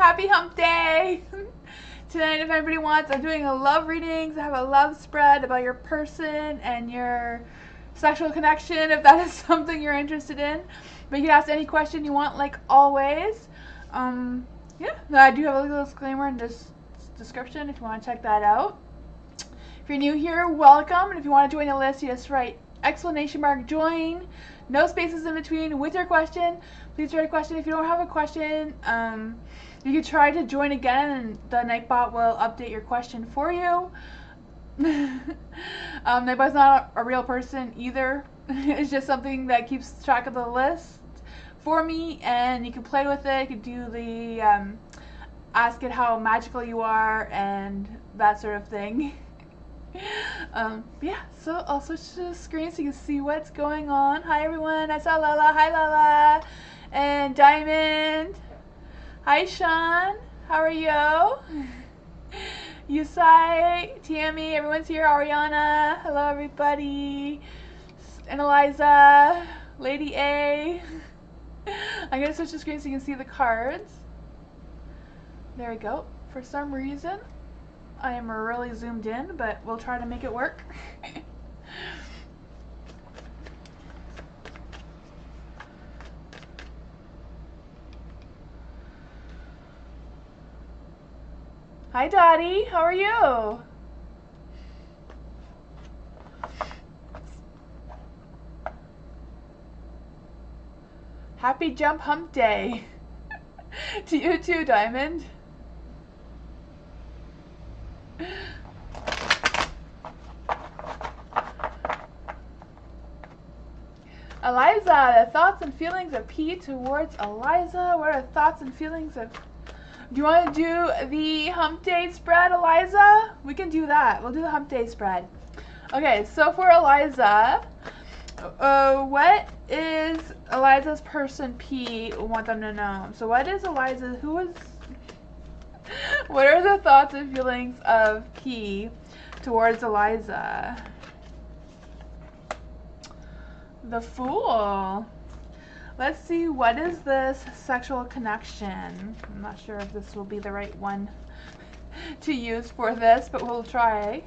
Happy hump day! Tonight, if anybody wants, I'm doing a love readings. I have a love spread about your person and your sexual connection, if that is something you're interested in. But you can ask any question you want, like always. Yeah, I do have a little disclaimer in this description if you want to check that out. If you're new here, welcome. And if you want to join the list, you just write !join, no spaces in between with your question. Please write a question. If you don't have a question, you can try to join again and the Nightbot will update your question for you. Nightbot's not a real person either. It's just something that keeps track of the list for me, and you can play with it. You can do the ask it how magical you are and that sort of thing. Yeah, so I'll switch to the screen so you can see what's going on. Hi everyone, I saw Lala. Hi Lala. And Diamond. Hi Sean, how are you? Yusai, Tammy, everyone's here. Ariana, hello everybody. And Eliza, Lady A. I'm going to switch the screen so you can see the cards. There we go. For some reason, I am really zoomed in, but we'll try to make it work. Hi Dottie, how are you? Happy Jump Hump Day. To you too, Diamond. Eliza, the thoughts and feelings of P towards Eliza. What are the thoughts and feelings of... Do you want to do the hump day spread, Eliza? We can do that. We'll do the hump day spread. Okay, so for Eliza, what is Eliza's person P want them to know? So what is Eliza, what are the thoughts and feelings of P towards Eliza? The Fool. Let's see, what is this sexual connection? I'm not sure if this will be the right one to use for this, but we'll try.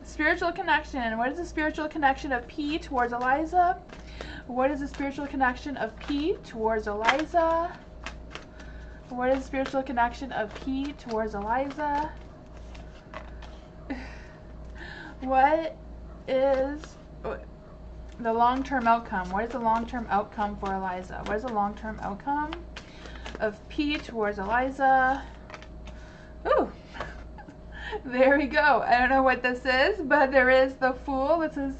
Spiritual connection. What is the spiritual connection of P towards Eliza? What is the spiritual connection of P towards Eliza? What is the spiritual connection of P towards Eliza? What is the long-term outcome? What is the long-term outcome for Eliza? What is the long-term outcome of P towards Eliza? Ooh, there we go. I don't know what this is, but there is the Fool. This is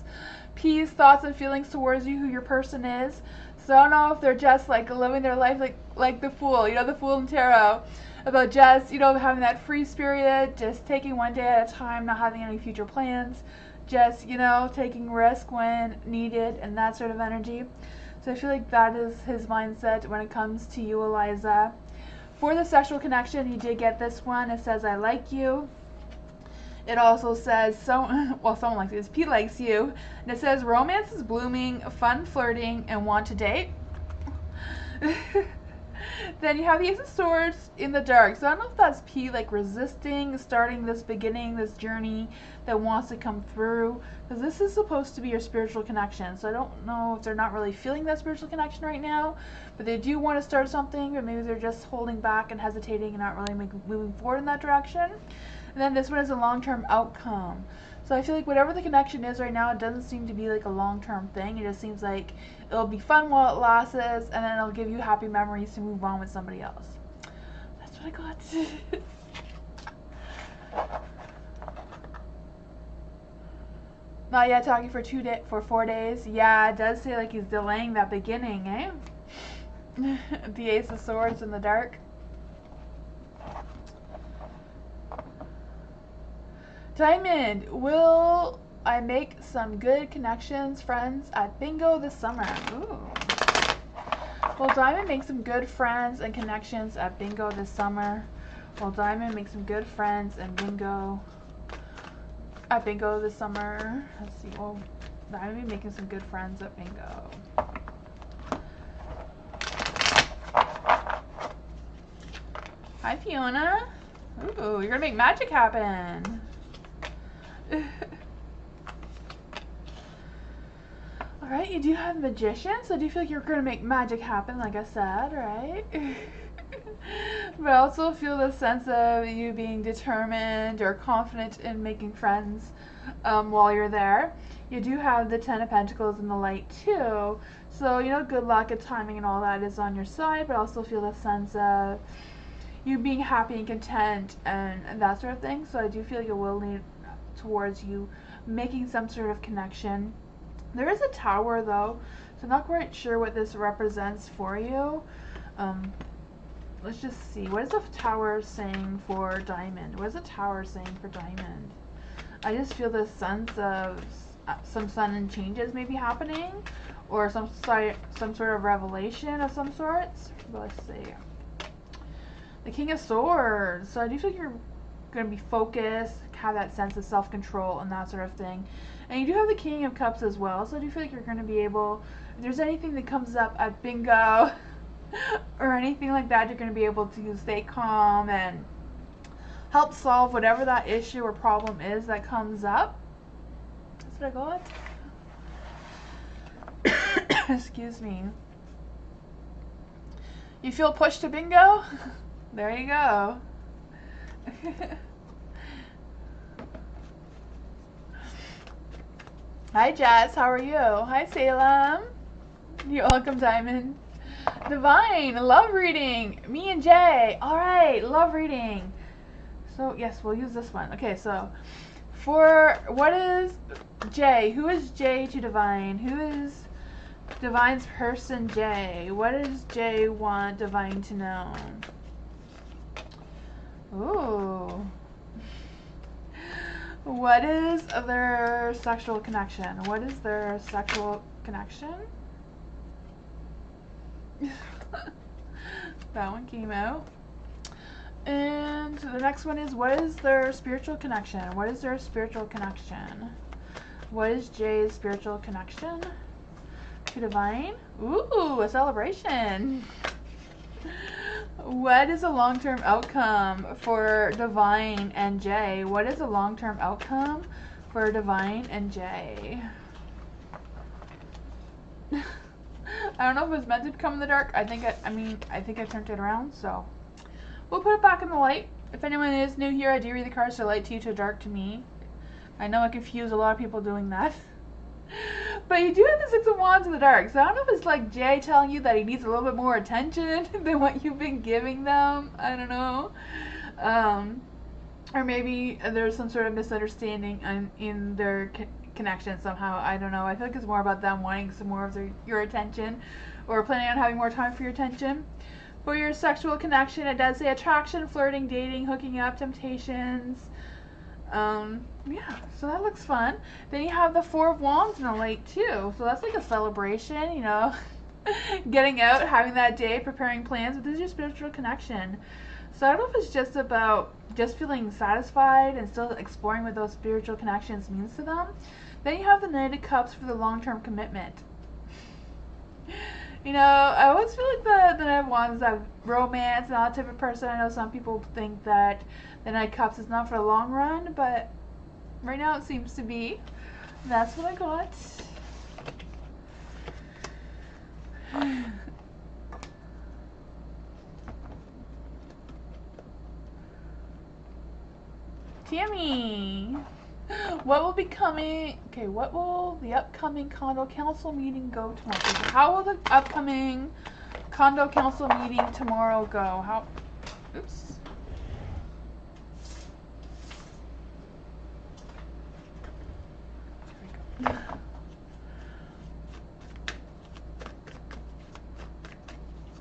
P's thoughts and feelings towards you, who your person is. So I don't know if they're just like living their life like the Fool, you know, the Fool in tarot, about just, you know, having that free spirit, just taking one day at a time, not having any future plans, just, you know, taking risk when needed and that sort of energy. So I feel like that is his mindset when it comes to you, Eliza. For the sexual connection, you did get this one. It says, I like you. It also says, someone likes you. Pete likes you. And it says, romance is blooming, fun flirting, and want to date. Then you have the Ace of Swords in the dark. So I don't know if that's P like resisting, starting this beginning, this journey that wants to come through. Because this is supposed to be your spiritual connection. So I don't know if they're not really feeling that spiritual connection right now. But they do want to start something. But maybe they're just holding back and hesitating and not really moving forward in that direction. And then this one is a long-term outcome. So I feel like whatever the connection is right now, it doesn't seem to be like a long-term thing. It just seems like it'll be fun while it lasts, and then it'll give you happy memories to move on with somebody else. That's what I got. Not yet talking for 4 days. Yeah, it does say like he's delaying that beginning, eh? The Ace of Swords in the dark. Diamond, will I make some good connections, friends at bingo this summer? Ooh. Will Diamond make some good friends and connections at bingo this summer? Will Diamond make some good friends and bingo at bingo this summer? Let's see. Well, I'm gonna be making some good friends at bingo. Hi, Fiona. Ooh, you're gonna make magic happen. Alright, you do have Magician, so I do feel like you're gonna make magic happen, like I said, right? But I also feel the sense of you being determined or confident in making friends while you're there. You do have the Ten of Pentacles in the light too, so you know, good luck and timing and all that is on your side, but I also feel the sense of you being happy and content and that sort of thing. So I do feel like it will lean towards you making some sort of connection. There is a tower though, so I'm not quite sure what this represents for you. Let's just see. What is the tower saying for diamond? What is the tower saying for diamond? I just feel this sense of some sudden changes maybe happening, or some sort of revelation of some sorts. But let's see. The King of Swords. So I do feel like you're going to be focused, have that sense of self-control and that sort of thing. And you do have the King of Cups as well, so I do feel like you're going to be able, if there's anything that comes up at bingo or anything like that, you're going to be able to stay calm and help solve whatever that issue or problem is that comes up. That's what I got. Excuse me. You feel pushed to bingo? There you go. Hi Jess, how are you? Hi Salem. You're welcome, Diamond. Divine, love reading. Me and Jay. Alright, love reading. So yes, we'll use this one. Okay, so for what is Jay? Who is Jay to Divine? Who is Divine's person Jay? What does Jay want Divine to know? Ooh. What is their sexual connection? What is their sexual connection? That one came out. And the next one is, what is their spiritual connection? What is their spiritual connection? What is Jay's spiritual connection to Divine? Ooh, a celebration. What is a long-term outcome for Divine and Jay? What is a long-term outcome for Divine and Jay? I don't know if it was meant to become in the dark. I think I turned it around, so we'll put it back in the light. If anyone is new here, I do read the cards to light to you, to dark to me. I know I confuse a lot of people doing that. But you do have the Six of Wands in the dark, so I don't know if it's like Jay telling you that he needs a little bit more attention than what you've been giving them. I don't know. Or maybe there's some sort of misunderstanding in their connection somehow. I don't know. I feel like it's more about them wanting some more of your attention, or planning on having more time for your attention. For your sexual connection, it does say attraction, flirting, dating, hooking up, temptations. Yeah, so that looks fun. Then you have the Four of Wands in the light too, so that's like a celebration, you know, getting out, having that day, preparing plans. But this is your spiritual connection. So I don't know if it's just about just feeling satisfied and still exploring what those spiritual connections means to them. Then you have the Knight of Cups for the long-term commitment. You know, I always feel like the Knight of Wands have romance and all that type of person. I know some people think that the Knight of Cups is not for the long run, but right now it seems to be. That's what I got. Tammy, what will be coming? Okay, what will the upcoming condo council meeting go tomorrow? How will the upcoming condo council meeting tomorrow go? How? Oops.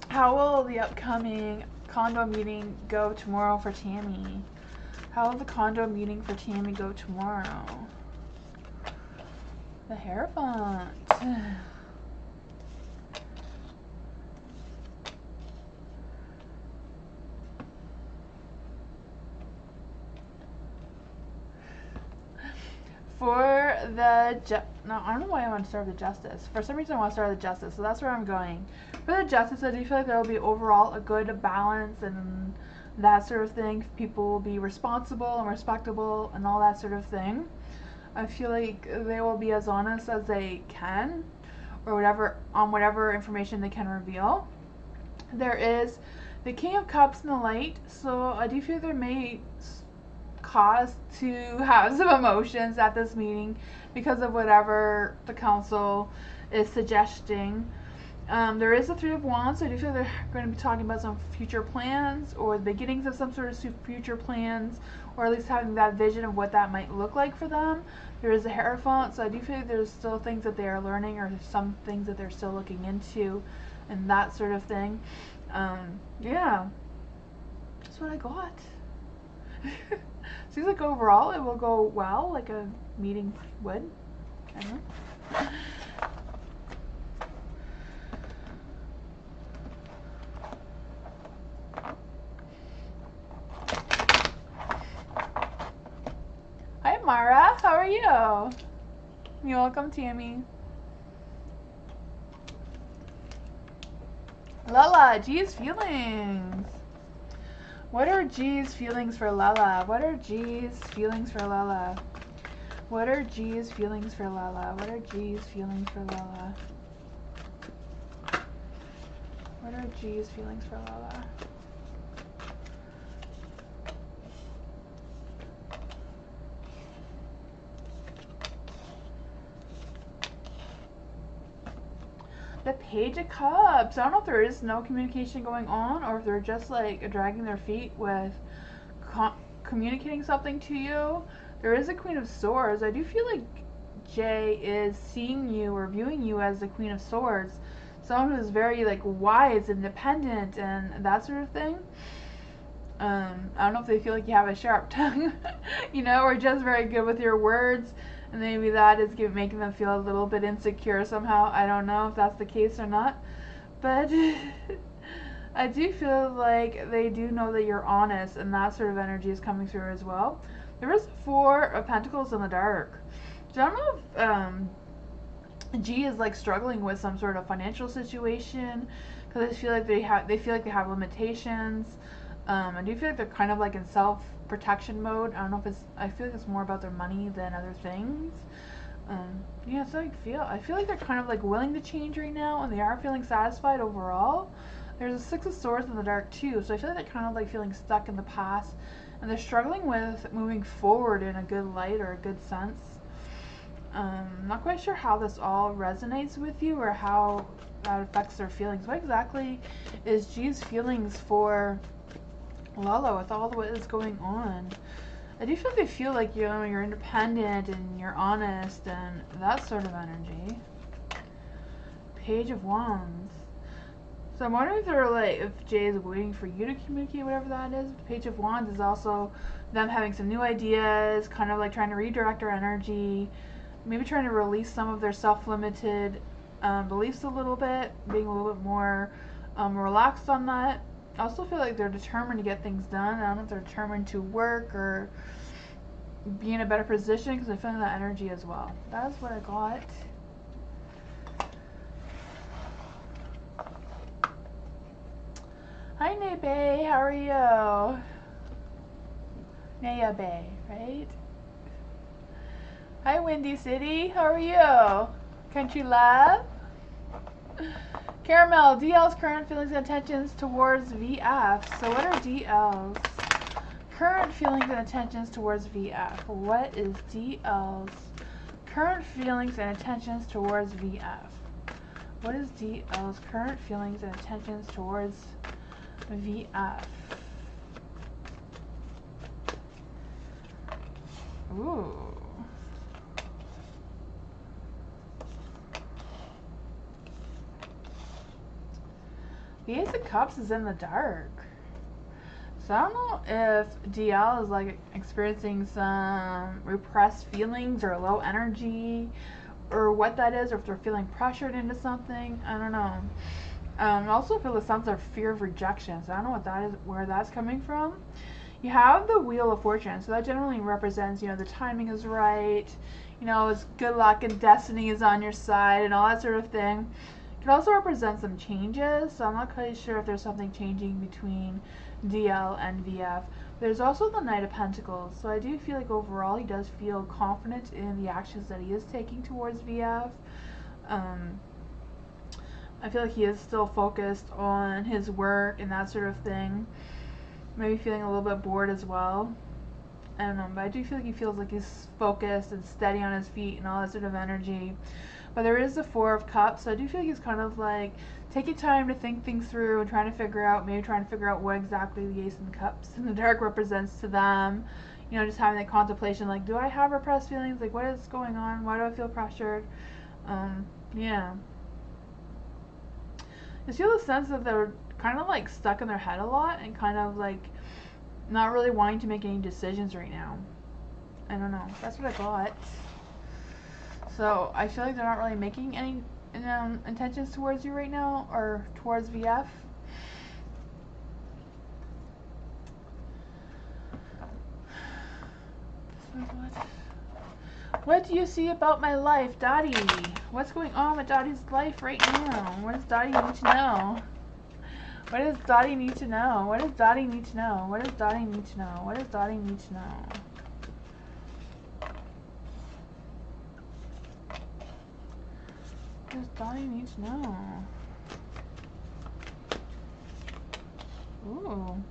How will the upcoming condo meeting go tomorrow for Tammy? How will the condo meeting for Tammy go tomorrow? The Hierophant. For no, I don't know why I want to start with the Justice. For some reason I want to start with the Justice, so that's where I'm going. For the Justice, I do feel like there will be overall a good balance and that sort of thing. People will be responsible and respectable and all that sort of thing. I feel like they will be as honest as they can, or whatever information they can reveal. There is the King of Cups in the light, so I do feel there may cause to have some emotions at this meeting because of whatever the council is suggesting. There is the Three of Wands, so I do feel they're going to be talking about some future plans or the beginnings of some sort of future plans, or at least having that vision of what that might look like for them. There is a Hierophant, so I do feel there's still things that they are learning or some things that they're still looking into and that sort of thing. Yeah, that's what I got. Seems like overall it will go well, like a meeting would. I don't know. Hi Mara, how are you? You're welcome, Tammy. Lala, G's feelings. What are G's feelings for Lala? What are G's feelings for Lala? What are G's feelings for Lala? What are G's feelings for Lala? What are G's feelings for Lala? The Page of Cups. I don't know if there is no communication going on or if they're just like dragging their feet with communicating something to you. There is a Queen of Swords. I do feel like Jay is seeing you or viewing you as the Queen of Swords. Someone who's very like wise, independent, and that sort of thing. I don't know if they feel like you have a sharp tongue, you know, or just very good with your words. And maybe that is making them feel a little bit insecure somehow. I don't know if that's the case or not. But I do feel like they do know that you're honest, and that sort of energy is coming through as well. There is Four of Pentacles in the dark. So I don't know if G is like struggling with some sort of financial situation, because I feel like they have limitations. I do feel like they're kind of like in self-protection mode. I don't know if I feel like it's more about their money than other things. Yeah, so I feel like they're kind of like willing to change right now, and they are feeling satisfied overall. There's a Six of Swords in the dark too, so I feel like they're kind of like feeling stuck in the past, and they're struggling with moving forward in a good light or a good sense. Not quite sure how this all resonates with you or how that affects their feelings. What exactly is G's feelings for Lala with all what is going on? I do feel like they feel like, you know, you're independent and you're honest and that sort of energy. Page of Wands. So I'm wondering if they're like, if Jay is waiting for you to communicate whatever that is. The Page of Wands is also them having some new ideas, kind of like trying to redirect their energy, maybe trying to release some of their self-limited beliefs a little bit, being a little bit more relaxed on that. I also feel like they're determined to get things done. I don't know if they're determined to work or be in a better position, because I feel that energy as well. That's what I got. Hi Nebe, how are you? Naya Bay, right? Hi Windy City, how are you? Country Love? Caramel, DL's current feelings and intentions towards VF. So what are DL's current feelings and intentions towards VF? What is DL's current feelings and intentions towards VF? What is DL's current feelings and intentions towards VF? Ooh. The Ace of Cups is in the dark. So I don't know if DL is like experiencing some repressed feelings or low energy or what that is, or if they're feeling pressured into something. I don't know. I also feel a sense of fear of rejection. So I don't know what that is, where that's coming from. You have the Wheel of Fortune, so that generally represents, the timing is right, it's good luck and destiny is on your side and all that sort of thing. It can also represent some changes, so I'm not quite sure if there's something changing between DL and VF. There's also the Knight of Pentacles, so I do feel like overall he does feel confident in the actions that he is taking towards VF. I feel like he is still focused on his work and that sort of thing. Maybe feeling a little bit bored as well. I don't know, but I do feel like he feels like he's focused and steady on his feet and all that sort of energy. But there is the Four of Cups, so I do feel like he's kind of like taking time to think things through and trying to figure out what exactly the Ace of Cups in the dark represents to them. Just having that contemplation, like, do I have repressed feelings? Like, what is going on? Why do I feel pressured? Yeah. I feel the sense that they're kind of like stuck in their head a lot and kind of like not really wanting to make any decisions right now. I don't know. That's what I got. So I feel like they're not really making any intentions towards you right now or towards VF. What do you see about my life, Dottie? What's going on with Dottie's life right now? What does Dottie need to know? What does Dottie need to know? What does Dottie need to know? What does Dottie need to know? What does Dottie need to know? What does Dottie need to know? Ooh.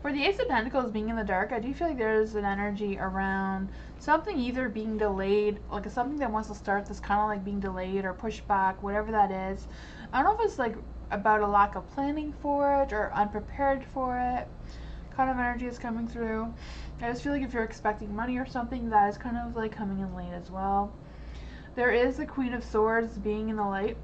For the Ace of Pentacles being in the dark, I do feel like there's an energy around something either being delayed, like something that wants to start that's kind of like being delayed or pushed back, whatever that is. I don't know if it's like about a lack of planning for it or unprepared for it kind of energy is coming through. I just feel like if you're expecting money or something, that is kind of like coming in late as well. There is the Queen of Swords being in the light.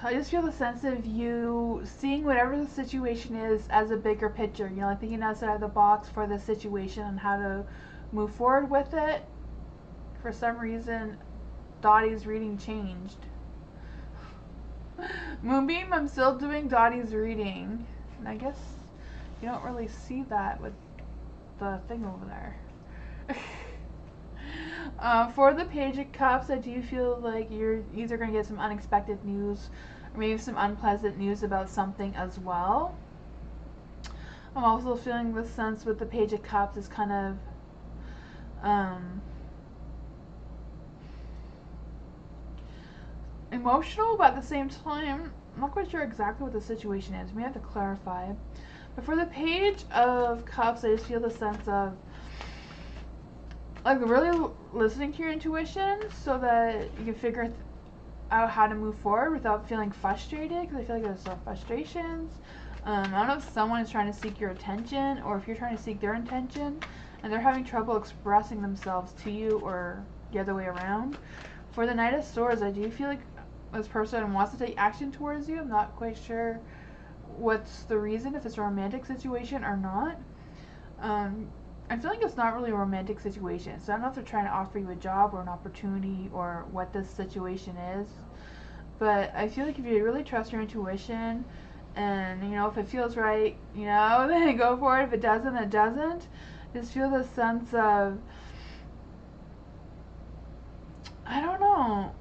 I just feel the sense of you seeing whatever the situation is as a bigger picture, like thinking outside of the box for the situation and how to move forward with it. For some reason, Dottie's reading changed. Moonbeam, I'm still doing Dottie's reading. And I guess you don't really see that with the thing over there. For the Page of Cups, I do feel like you're either going to get some unexpected news or maybe some unpleasant news about something as well. I'm also feeling the sense with the Page of Cups is kind of emotional, but at the same time, I'm not quite sure exactly what the situation is. We have to clarify. But for the Page of Cups, I just feel the sense of like really listening to your intuition so that you can figure out how to move forward without feeling frustrated, because I feel like there's some frustrations. I don't know if someone is trying to seek your attention or if you're trying to seek their attention and they're having trouble expressing themselves to you or the other way around. For the Knight of Swords, I do feel like this person wants to take action towards you. I'm not quite sure what's the reason, if it's a romantic situation or not. I feel like it's not really a romantic situation, so I don't know if they're trying to offer you a job or an opportunity or what this situation is. But I feel like if you really trust your intuition and, if it feels right, then go for it. If it doesn't, it doesn't. Just feel the sense of, I don't know,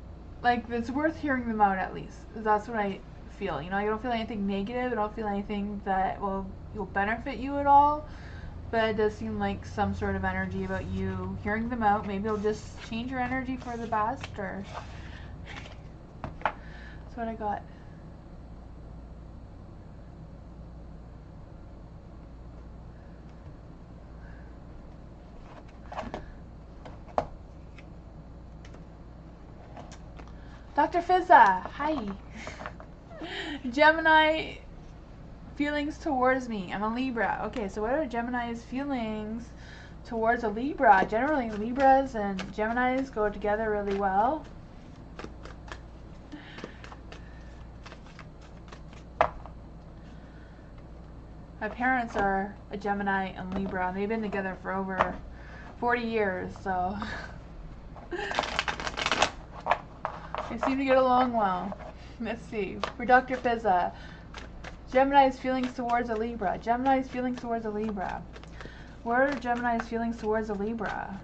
like it's worth hearing them out at least. That's what I feel. I don't feel anything negative. I don't feel anything that will benefit you at all. But it does seem like some sort of energy about you hearing them out. Maybe it'll just change your energy for the best, or that's what I got. Dr. Fizza, hi. Gemini feelings towards me. I'm a Libra. Okay, so what are Gemini's feelings towards a Libra? Generally, Libras and Geminis go together really well. My parents are a Gemini and Libra, and they've been together for over 40 years, so they seem to get along well. Let's see. For Dr. Fizza, Gemini's feelings towards a Libra. Gemini's feelings towards a Libra. What are Gemini's feelings towards a Libra?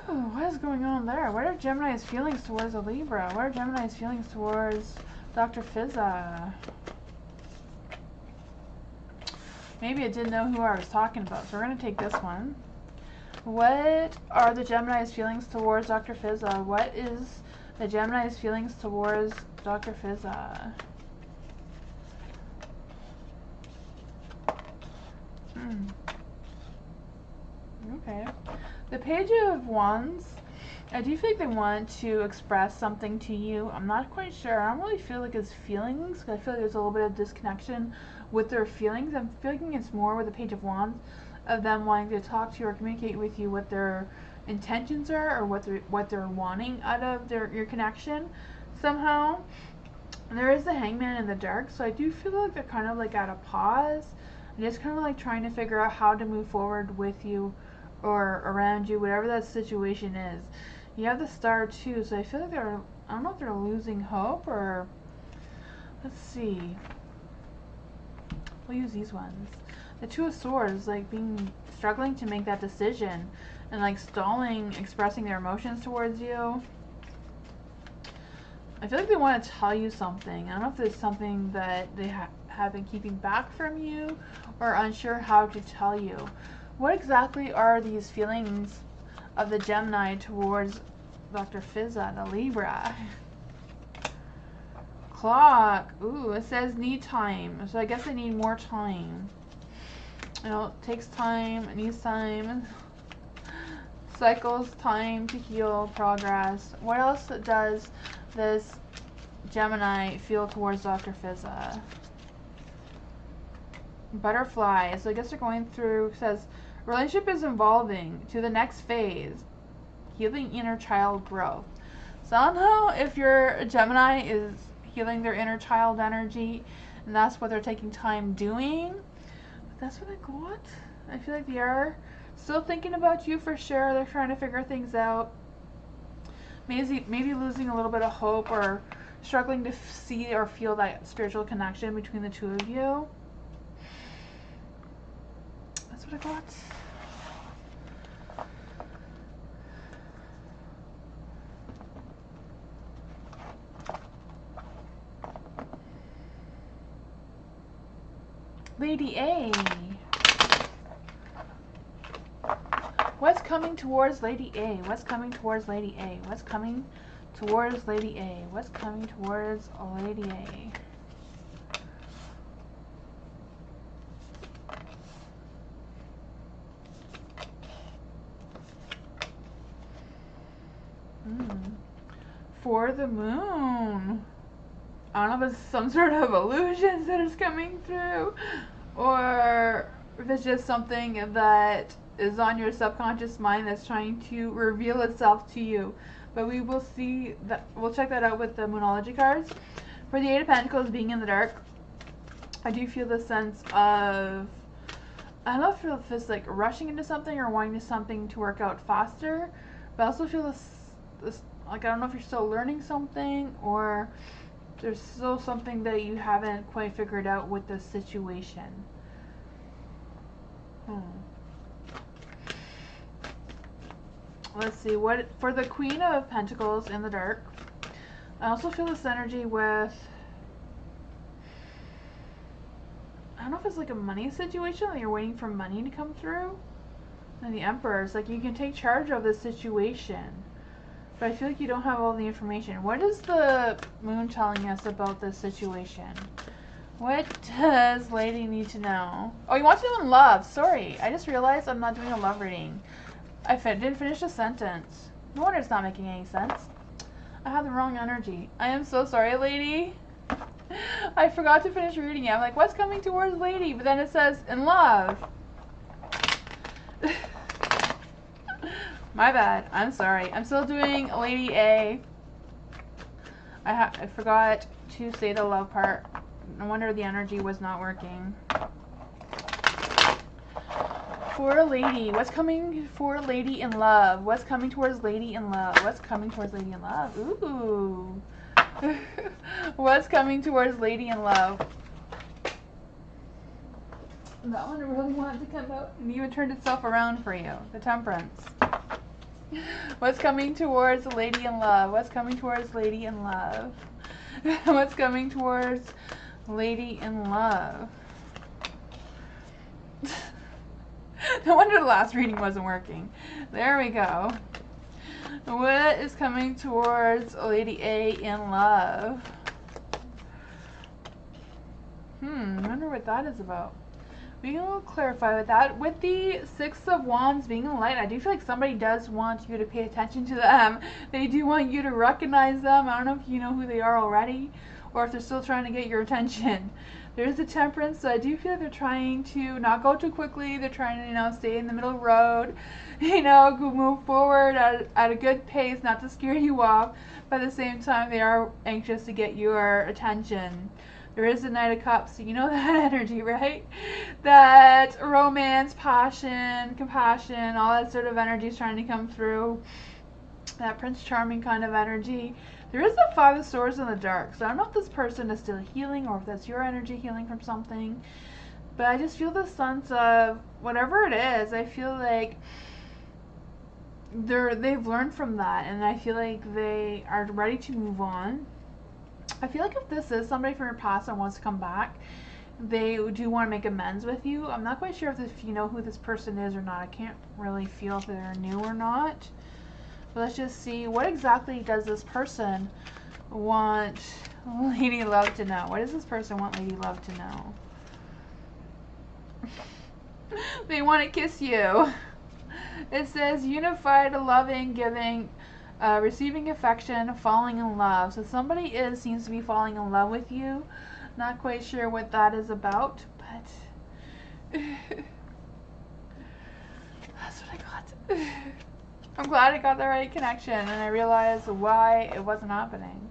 Oh, what is going on there? What are Gemini's feelings towards a Libra? What are Gemini's feelings towards Dr. Fizza? Maybe I didn't know who I was talking about, so we're going to take this one. What are the Gemini's feelings towards Dr. Fizza? What is the Gemini's feelings towards Dr. Fizza? Okay. The Page of Wands, I do feel like they want to express something to you. I'm not quite sure. I don't really feel like it's feelings, because I feel like there's a little bit of disconnection with their feelings. I'm feeling it's more with the Page of Wands of them wanting to talk to you or communicate with you what their intentions are, or what they're wanting out of your connection somehow. And there is the Hangman in the Dark, so I do feel like they're kind of like at a pause and just kind of like trying to figure out how to move forward with you or around you, whatever that situation is. You have the Star too, so I feel like they're, I don't know if they're losing hope or, let's see, we'll use these ones. The Two of Swords, like struggling to make that decision and like stalling, expressing their emotions towards you. I feel like they want to tell you something. I don't know if there's something that they have been keeping back from you or unsure how to tell you. What exactly are these feelings of the Gemini towards Dr. Fizza, the Libra? Clock. Ooh, it says need time. So I guess they need more time. You know, it takes time, it needs time. Cycles, time to heal, progress. What else does this Gemini feel towards Dr. Fizza? Butterfly. So I guess they're going through, says, relationship is evolving to the next phase. Healing inner child growth. So I don't know if your Gemini is healing their inner child energy and that's what they're taking time doing. But that's what I got. I feel like they are still thinking about you for sure. They're trying to figure things out. Maybe losing a little bit of hope or struggling to see or feel that spiritual connection between the two of you. That's what I got. Lady A. What's coming towards Lady A? What's coming towards Lady A? What's coming towards Lady A? What's coming towards Lady A? For the Moon. I don't know if it's some sort of illusions that is coming through, or if it's just something that is on your subconscious mind that's trying to reveal itself to you. But we will see that. We'll check that out with the Moonology cards. For the Eight of Pentacles being in the dark, I do feel the sense of, I don't know if it's like rushing into something or wanting something to work out faster, but I also feel this like, I don't know if you're still learning something or there's still something that you haven't quite figured out with the situation. Let's see, what for the Queen of Pentacles in the dark. I also feel this energy with, I don't know if it's like a money situation, like you're waiting for money to come through. And the Emperor is like, you can take charge of this situation, but I feel like you don't have all the information. What is the Moon telling us about this situation? What does Lady need to know? Oh, you want to know in love. Sorry, I just realized I'm not doing a love reading. I didn't finish the sentence. No wonder it's not making any sense. I have the wrong energy. I am so sorry, Lady. I forgot to finish reading it. I'm like, what's coming towards Lady? But then it says, in love. My bad. I'm sorry. I'm still doing Lady A. I forgot to say the love part. No wonder the energy was not working. For Lady, what's coming for Lady in love? What's coming towards Lady in love? What's coming towards Lady in love? Ooh. What's coming towards Lady in Love? That one really wanted to come out and even turned itself around for you. The Temperance. What's coming towards Lady in Love? What's coming towards Lady in Love? What's coming towards Lady in Love? No wonder the last reading wasn't working. There we go. What is coming towards Lady A in love? I wonder what that is about. We can clarify with that. With the Six of Wands being in light, I do feel like somebody does want you to pay attention to them. They do want you to recognize them. I don't know if you know who they are already, or if they're still trying to get your attention. There's the Temperance, so I do feel like they're trying to not go too quickly. They're trying to, stay in the middle road, move forward at a good pace, not to scare you off. But at the same time, they are anxious to get your attention. There is the Knight of Cups, so you know that energy, right? That romance, passion, compassion, all that sort of energy is trying to come through. That Prince Charming kind of energy. There is the Five of Swords in the dark, so I don't know if this person is still healing or if that's your energy healing from something. But I just feel the sense of whatever it is, I feel like they've learned from that, and I feel like they are ready to move on. I feel like if this is somebody from your past that wants to come back, they do want to make amends with you. I'm not quite sure if you know who this person is or not. I can't really feel if they're new or not. But let's just see, what exactly does this person want Lady Love to know? What does this person want Lady Love to know? They want to kiss you. It says unified, loving, giving, receiving affection, falling in love. So somebody seems to be falling in love with you. Not quite sure what that is about, but that's what I got. I'm glad I got the right connection, and I realized why it wasn't happening.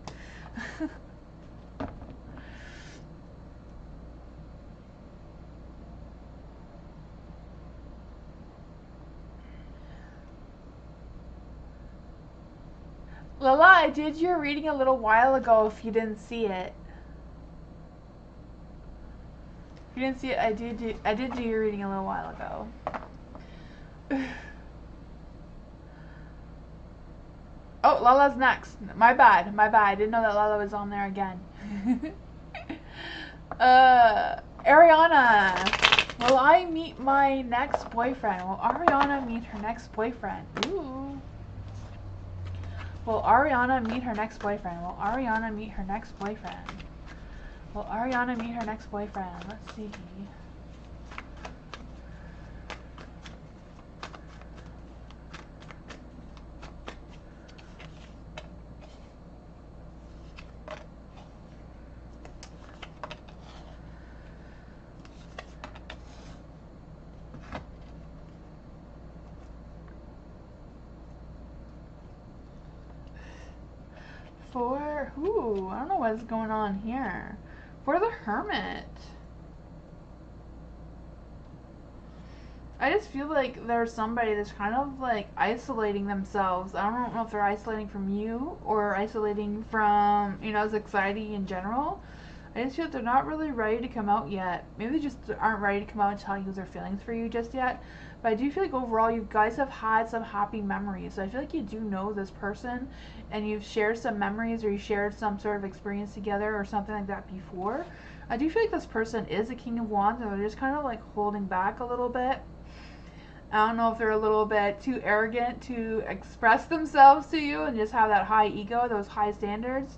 Lila, I did your reading a little while ago if you didn't see it. If you didn't see it, I did do your reading a little while ago. Oh, Lala's next. My bad. I didn't know that Lala was on there again. Ariana. Will I meet my next boyfriend? Will Ariana meet her next boyfriend? Ooh. Will Ariana meet her next boyfriend? Will Ariana meet her next boyfriend? Will Ariana meet her next boyfriend? Let's see. I don't know what's going on here. For the Hermit. I just feel like there's somebody that's kind of like isolating themselves. I don't know if they're isolating from you or isolating from, anxiety in general. I just feel like they're not really ready to come out yet. Maybe they just aren't ready to come out and tell you their feelings for you just yet. But I do feel like overall you guys have had some happy memories. So I feel like you do know this person and you've shared some memories or you shared some sort of experience together or something like that before. I do feel like this person is a King of Wands and they're just kind of like holding back a little bit. I don't know if they're a little bit too arrogant to express themselves to you and just have that high ego, those high standards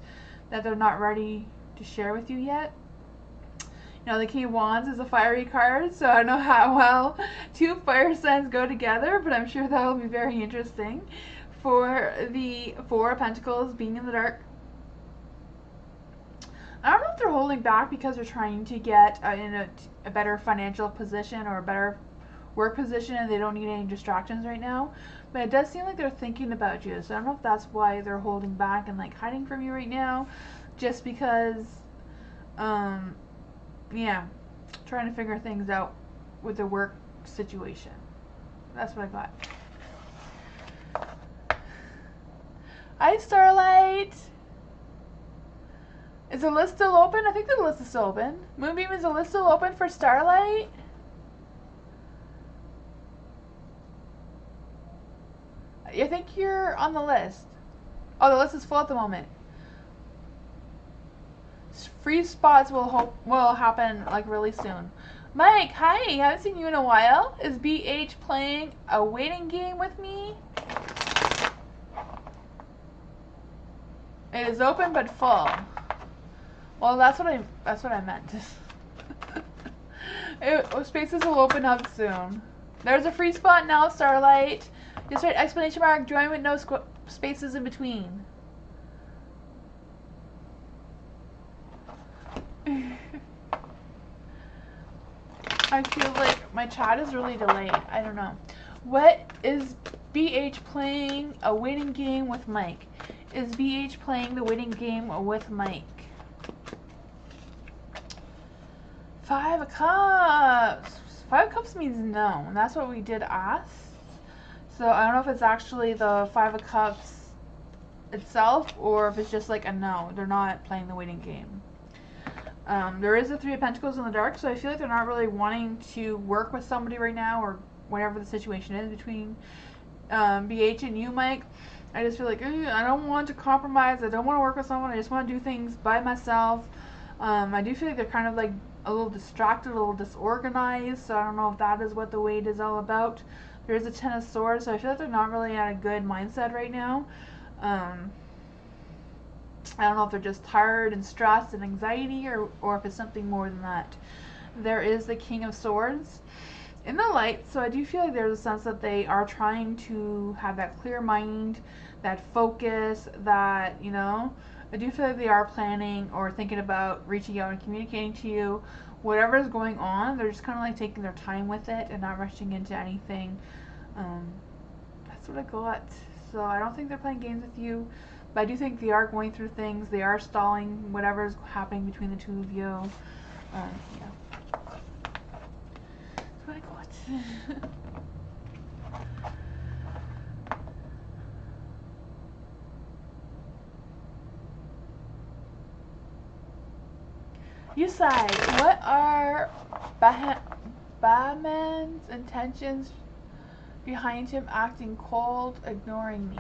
that they're not ready to share with you yet. The King of Wands is a fiery card, so I don't know how well two fire signs go together, but I'm sure that will be very interesting. For the Four of Pentacles being in the dark, I don't know if they're holding back because they're trying to get in a better financial position or a better work position and they don't need any distractions right now, but it does seem like they're thinking about you. So I don't know if that's why they're holding back and like hiding from you right now, just because trying to figure things out with the work situation. That's what I got. Hi, Starlight. Is the list still open? I think the list is still open. Moonbeam, is the list still open for Starlight? I think you're on the list. Oh, the list is full at the moment. Free spots will happen like really soon. Mike, hi, haven't seen you in a while. Is BH playing a waiting game with me? It is open but full. Well, that's what I meant. Spaces will open up soon. There's a free spot now, Starlight. Just write exclamation mark, join with no spaces in between. I feel like my chat is really delayed. I don't know. What is BH playing a waiting game with Mike? Is BH playing the waiting game with Mike? 5 of Cups. 5 of Cups means no, and that's what we did ask. So I don't know if it's actually the 5 of Cups itself, or if it's just like a no. They're not playing the waiting game. There is a 3 of Pentacles in the dark, so I feel like they're not really wanting to work with somebody right now, or whatever the situation is between BH and you, Mike. I just feel like I don't want to compromise. I don't want to work with someone. I just want to do things by myself. I do feel like they're kind of like a little distracted, a little disorganized, so I don't know if that is what the wait is all about. There's a 10 of Swords, so I feel like they're not really at a good mindset right now. I don't know if they're just tired and stressed and anxiety, or if it's something more than that. There is the King of Swords in the light, so I do feel like there's a sense that they are trying to have that clear mind, that focus, that, you know, I do feel like they are planning or thinking about reaching out and communicating to you. Whatever is going on, they're just kind of like taking their time with it and not rushing into anything. That's what I got. So I don't think they're playing games with you, but I do think they are going through things. They are stalling whatever is happening between the two of you. Yeah. That's what I got. You say, what are Batman's intentions behind him acting cold, ignoring me?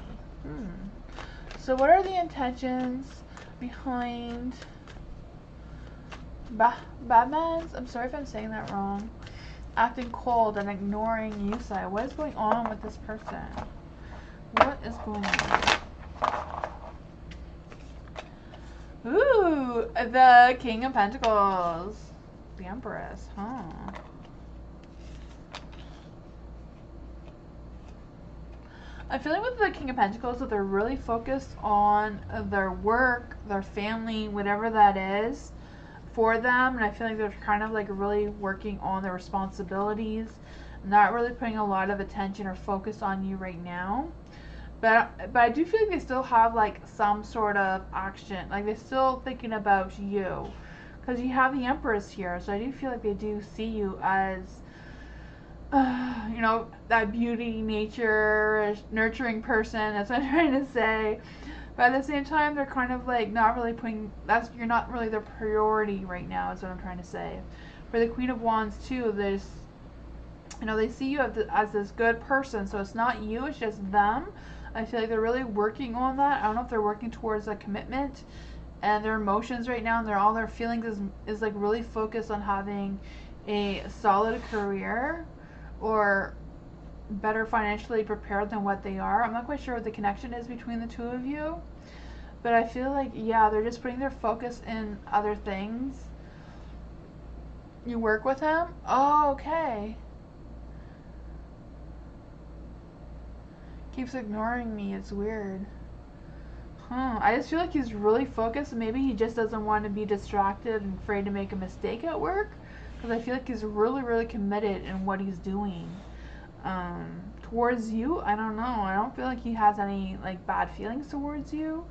So what are the intentions behind Batman's, I'm sorry if I'm saying that wrong, acting cold and ignoring Yusai? What is going on with this person? What is going on? Ooh, the King of Pentacles. The Empress, huh? I'm feeling with the King of Pentacles that they're really focused on their work, their family, whatever that is for them. And I feel like they're kind of like really working on their responsibilities, not really putting a lot of attention or focus on you right now. But I do feel like they still have like some sort of action. Like they're still thinking about you. Because you have the Empress here. So I do feel like they do see you as, you know, that beauty, nature, nurturing person. That's what I'm trying to say. But at the same time, they're kind of like not really putting, you're not really their priority right now, is what I'm trying to say. For the Queen of Wands too, there's, you know, they see you as this good person. So it's not you, it's just them. I feel like they're really working on that. I don't know if they're working towards a commitment, and their emotions right now and all their feelings is like really focused on having a solid career or better financially prepared than what they are. I'm not quite sure what the connection is between the two of you, but I feel like, yeah, they're just putting their focus in other things. You work with him? Oh, okay. Keeps ignoring me. It's weird. I just feel like he's really focused. Maybe he just doesn't want to be distracted and afraid to make a mistake at work. Because I feel like he's really, really committed in what he's doing. Towards you, I don't know. I don't feel like he has any like bad feelings towards you.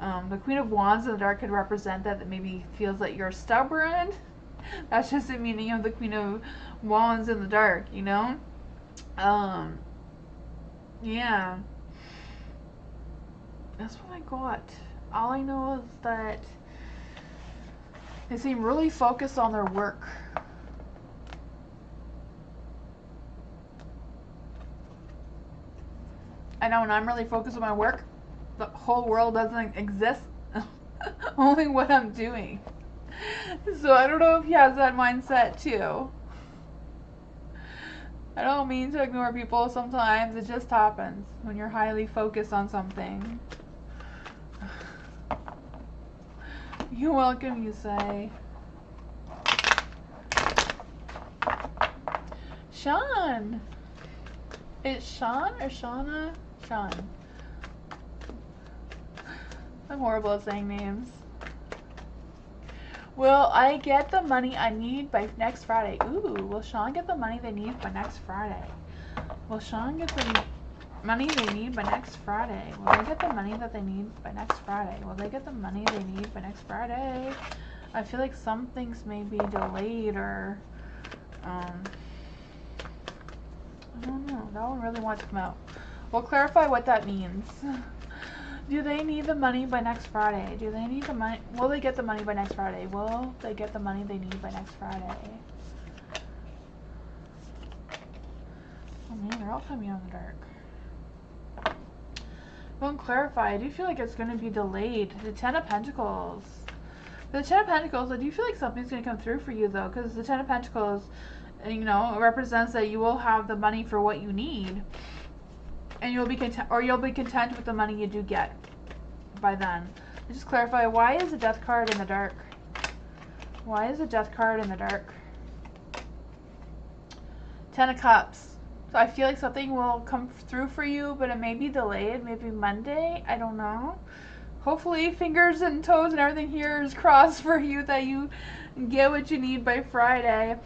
The Queen of Wands in the dark could represent that maybe he feels that you're stubborn. That's just the meaning of the Queen of Wands in the dark, you know? Yeah. That's what I got. All I know is that They seem really focused on their work. I know when I'm really focused on my work, the whole world doesn't exist. Only what I'm doing. So I don't know if he has that mindset too. I don't mean to ignore people sometimes. It just happens when you're highly focused on something. You're welcome, you say. Sean. It's Sean or Shauna? Sean. I'm horrible at saying names. Will I get the money I need by next Friday? Ooh, will Sean get the money they need by next Friday? Will Sean get the money they need by next Friday? Will they get the money that they need by next Friday? Will they get the money they need by next Friday? I feel like some things may be delayed or, I don't know. That one really wants to come out. We'll clarify what that means. Do they need the money by next Friday? Do they need the money? Will they get the money by next Friday? Will they get the money they need by next Friday? Oh man, they're all coming out in the dark. Won't clarify. I do feel like it's going to be delayed. The Ten of Pentacles. The Ten of Pentacles, I do feel like something's going to come through for you though, because the Ten of Pentacles, you know, it represents that you will have the money for what you need. And you'll be content, or you'll be content with the money you do get by then. Just clarify, why is the Death card in the dark? Why is the Death card in the dark? Ten of Cups. So I feel like something will come through for you, but it may be delayed. Maybe Monday. I don't know. Hopefully, fingers and toes and everything here is crossed for you that you get what you need by Friday.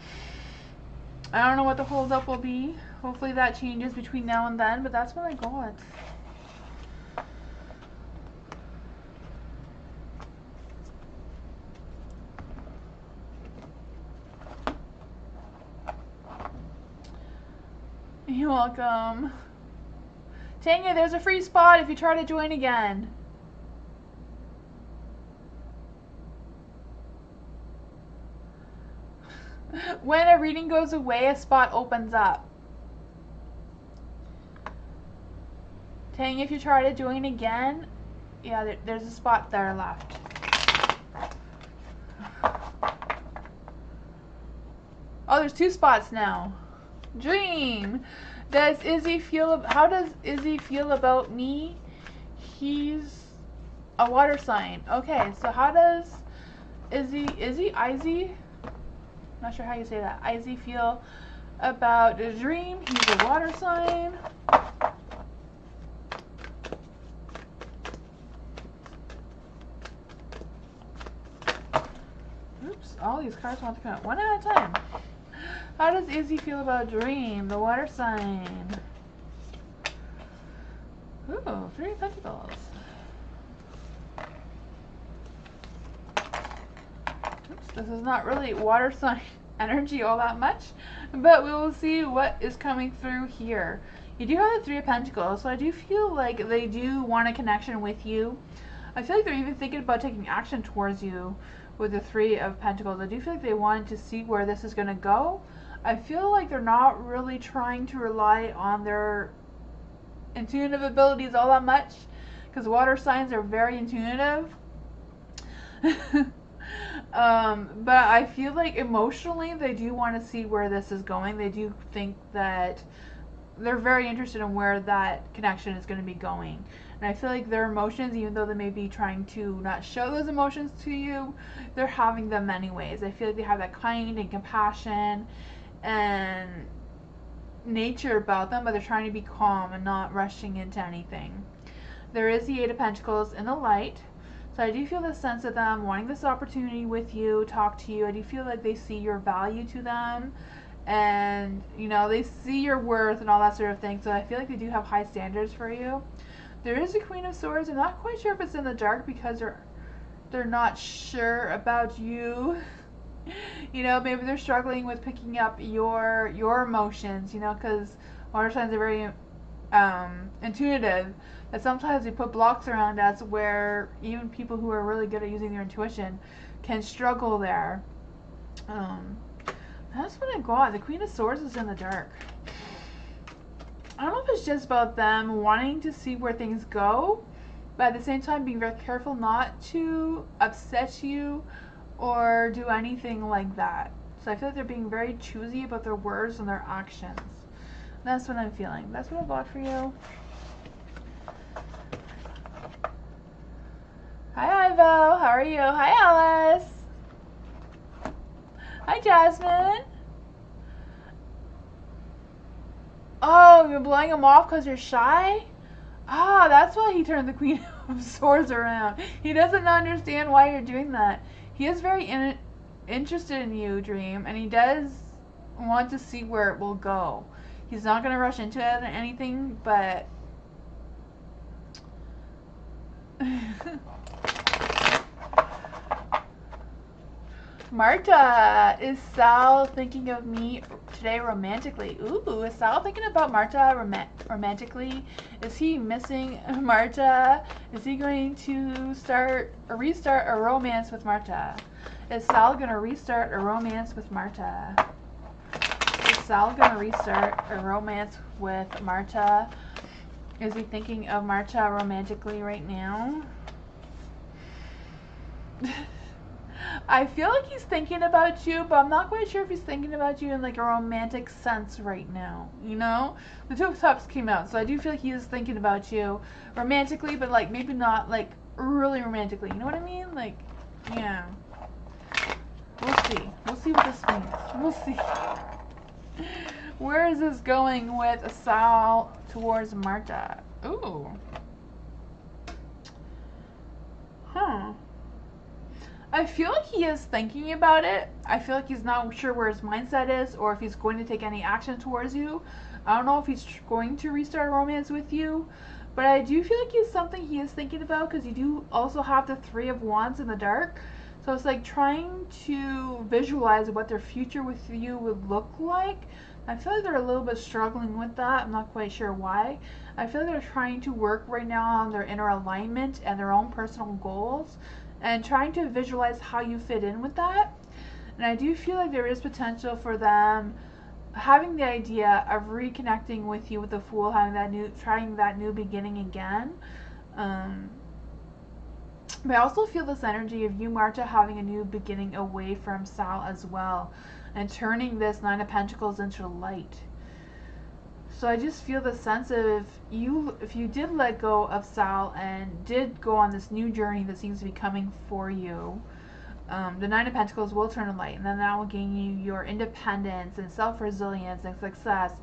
I don't know what the holdup will be. Hopefully that changes between now and then, but that's what I got. You're welcome. Tanya, there's a free spot if you try to join again. When a reading goes away, a spot opens up. Tanya, if you try to join again, yeah, there's a spot there left. Oh, there's 2 spots now. Dream. How does Izzy feel about me? He's a water sign. Okay, so how does Izzy? Not sure how you say that. Izzy feel about Dream? He's a water sign. Oops, all these cards want to come out one at a time. How does Izzy feel about Dream, the water sign? Ooh, 3 of Pentacles. Oops, this is not really water sign energy all that much, but we will see what is coming through here. You do have the 3 of Pentacles, so I do feel like they do want a connection with you. I feel like they're even thinking about taking action towards you with the 3 of Pentacles. I do feel like they wanted to see where this is going to go. I feel like they're not really trying to rely on their intuitive abilities all that much, because water signs are very intuitive. But I feel like emotionally they do want to see where this is going. They do think that they're very interested in where that connection is going to be going. And I feel like their emotions, even though they may be trying to not show those emotions to you, they're having them anyways. I feel like they have that kind and compassion and nature about them, but they're trying to be calm and not rushing into anything. There is the 8 of Pentacles in the light. So I do feel the sense of them wanting this opportunity with you, talk to you. I do feel like they see your value to them, and you know, they see your worth and all that sort of thing. So I feel like they do have high standards for you. There is a Queen of Swords. I'm not quite sure if it's in the dark because they're not sure about you. You know, maybe they're struggling with picking up your emotions, you know, because water signs are very intuitive. But sometimes we put blocks around us where even people who are really good at using their intuition can struggle there. That's what I got. The Queen of Swords is in the dark. I don't know if it's just about them wanting to see where things go, but at the same time being very careful not to upset you or do anything like that. So I feel like they're being very choosy about their words and their actions. That's what I'm feeling. That's what I got for you. Hi Ivo, how are you? Hi Alice. Hi Jasmine. Oh, you're blowing him off because you're shy? Ah, that's why he turned the Queen of Swords around. He doesn't understand why you're doing that. He is very interested in you, Dream, and he does want to see where it will go. He's not going to rush into it or anything, but... Marta, is Sal thinking of me today romantically? Ooh, is Sal thinking about Marta romantically? Is he missing Marta? Is he going to restart a romance with Marta? Is Sal going to restart a romance with Marta? Is Sal going to restart a romance with Marta? Is he thinking of Marta romantically right now? I feel like he's thinking about you, but I'm not quite sure if he's thinking about you in like a romantic sense right now, you know? The Two of Cups came out, so I do feel like he is thinking about you romantically, but like maybe not like really romantically, you know what I mean? Like, yeah. We'll see. We'll see what this means. We'll see. Where is this going with Sal towards Marta? Ooh. Huh. I feel like he is thinking about it. I feel like he's not sure where his mindset is or if he's going to take any action towards you. I don't know if he's going to restart a romance with you, but I do feel like it's something he is thinking about because you do also have the Three of Wands in the dark. So it's like trying to visualize what their future with you would look like. I feel like they're a little bit struggling with that. I'm not quite sure why. I feel like they're trying to work right now on their inner alignment and their own personal goals, and trying to visualize how you fit in with that. And I do feel like there is potential for them having the idea of reconnecting with you with the Fool, trying that new beginning again. But I also feel this energy of you, Marta, having a new beginning away from Sal as well, and turning this Nine of Pentacles into light. So I just feel the sense of you, if you did let go of Sal and did go on this new journey that seems to be coming for you, the Nine of Pentacles will turn to light, and then that will gain you your independence and self-resilience and success,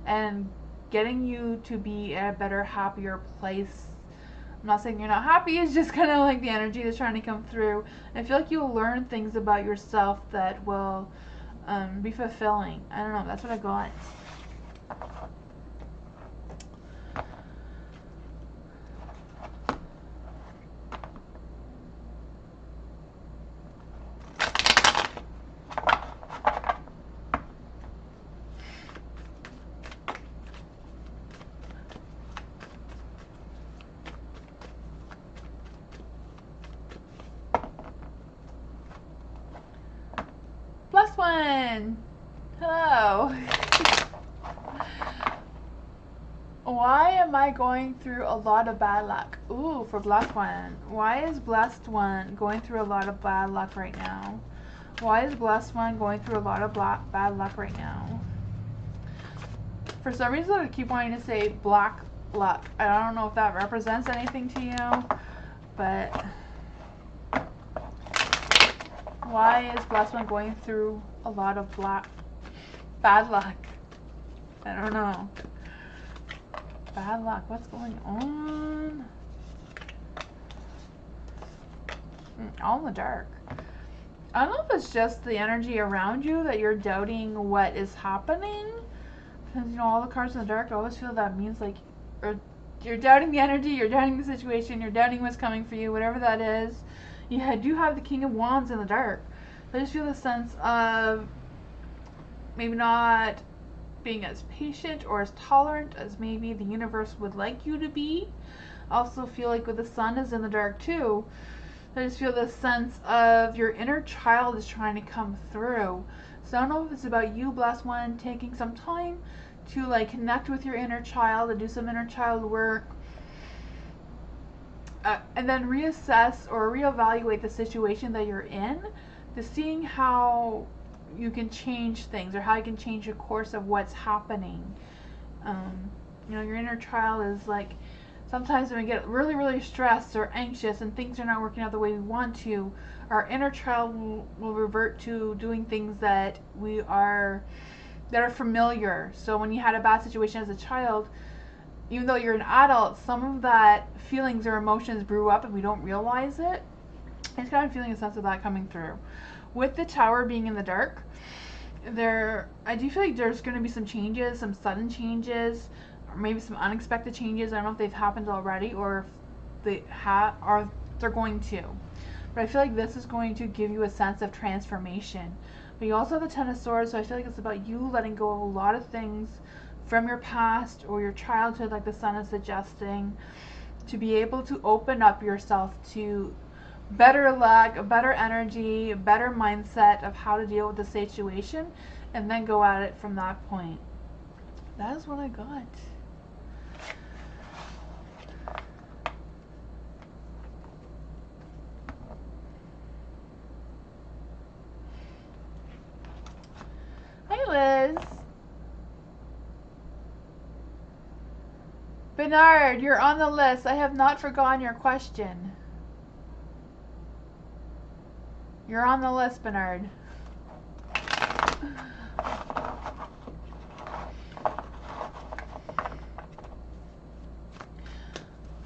and getting you to be at a better, happier place. I'm not saying you're not happy, it's just kind of like the energy that's trying to come through. I feel like you'll learn things about yourself that will be fulfilling. I don't know, that's what I got. One. Hello. Why am I going through a lot of bad luck? Ooh, for Blessed One. Why is Blessed One going through a lot of bad luck right now? Why is Blessed One going through a lot of bad luck right now? For some reason, I keep wanting to say black luck. I don't know if that represents anything to you, but... why is Blessed One going through a lot of bad luck? I don't know. Bad luck. What's going on? All in the dark. I don't know if it's just the energy around you that you're doubting what is happening. Because, you know, all the cards in the dark, I always feel that means like you're doubting the energy, you're doubting the situation, you're doubting what's coming for you, whatever that is. You do have the King of Wands in the dark. I just feel the sense of maybe not being as patient or as tolerant as maybe the universe would like you to be. Also feel like with the sun is in the dark too, I just feel this sense of your inner child is trying to come through. So I don't know if it's about you, blessed one, taking some time to like connect with your inner child and do some inner child work, and then reassess or reevaluate the situation that you're in, to seeing how you can change things or how you can change the course of what's happening. You know, your inner child is like, sometimes when we get really, really stressed or anxious and things are not working out the way we want to, our inner child will revert to doing things that are familiar. So when you had a bad situation as a child, even though you're an adult, some of that feelings or emotions brew up and we don't realize it. I just kind of feeling a sense of that coming through. With the Tower being in the dark, I do feel like there's going to be some changes, some sudden changes, or maybe some unexpected changes. I don't know if they've happened already or if they're going to. But I feel like this is going to give you a sense of transformation. But you also have the Ten of Swords, so I feel like it's about you letting go of a lot of things from your past or your childhood, like the Sun is suggesting, to be able to open up yourself to better luck, a better energy, a better mindset of how to deal with the situation, and then go at it from that point. That is what I got. Hi, Liz. Bernard, you're on the list. I have not forgotten your question. You're on the list, Bernard.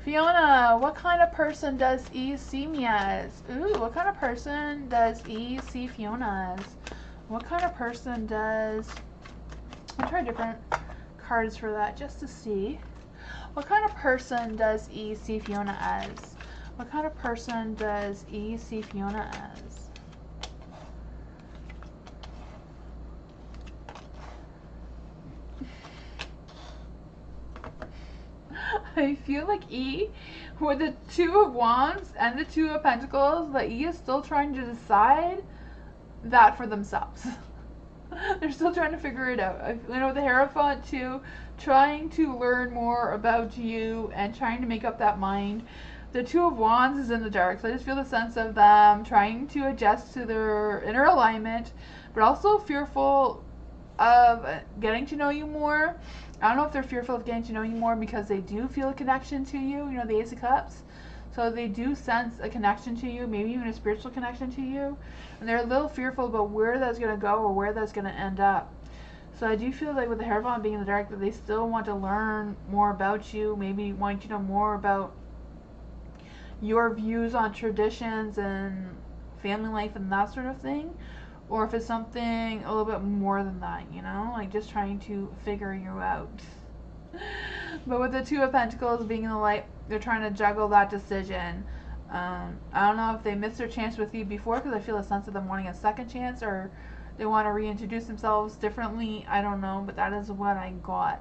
Fiona, what kind of person does E see me as? Ooh, what kind of person does E see Fiona as? What kind of person does... I'll try different cards for that just to see. What kind of person does E see Fiona as? What kind of person does E see Fiona as? I feel like E, with the Two of Wands and the Two of Pentacles, that E is still trying to decide that for themselves. They're still trying to figure it out. You know, the Hierophant too, trying to learn more about you and trying to make up that mind. The Two of Wands is in the dark, so I just feel the sense of them trying to adjust to their inner alignment, but also fearful of getting to know you more. I don't know if they're fearful of getting to know you more because they do feel a connection to you, you know, the Ace of Cups. So they do sense a connection to you, maybe even a spiritual connection to you. And they're a little fearful about where that's going to go or where that's going to end up. So I do feel like with the Hierophant being in the dark, that they still want to learn more about you, maybe want to know more about your views on traditions and family life and that sort of thing. Or if it's something a little bit more than that, you know, like just trying to figure you out. But with the Two of Pentacles being in the light, they're trying to juggle that decision. I don't know if they missed their chance with you before, because I feel a sense of them wanting a second chance, or they want to reintroduce themselves differently. I don't know, but that is what I got.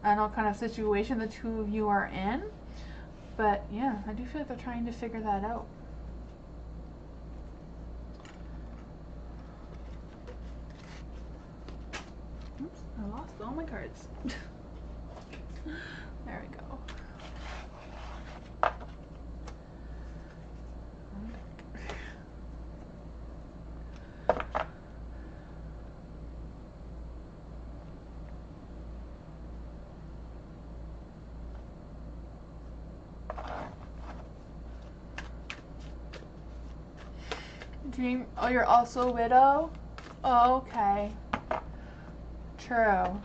I don't know what kind of situation the two of you are in, but yeah, I do feel like they're trying to figure that out. Oops, I lost all my cards. There we go. Dream. Oh, you're also a widow? Oh, okay. True.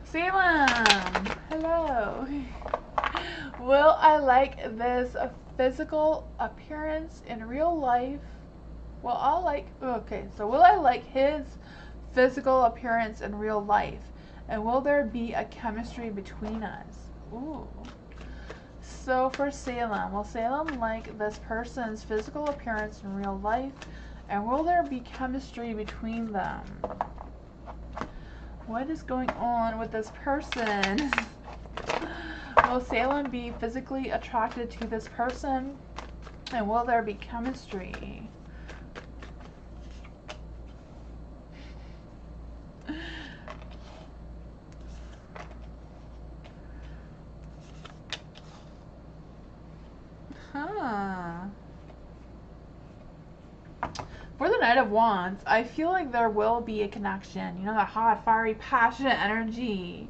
Salem! Hello! Will I like this physical appearance in real life? Well, I'll like... Okay, so will I like his physical appearance in real life? And will there be a chemistry between us? Ooh. So for Salem, will Salem like this person's physical appearance in real life? And will there be chemistry between them? What is going on with this person? Will Salem be physically attracted to this person? And will there be chemistry? Huh. For the Knight of Wands, I feel like there will be a connection. You know, that hot, fiery, passionate energy.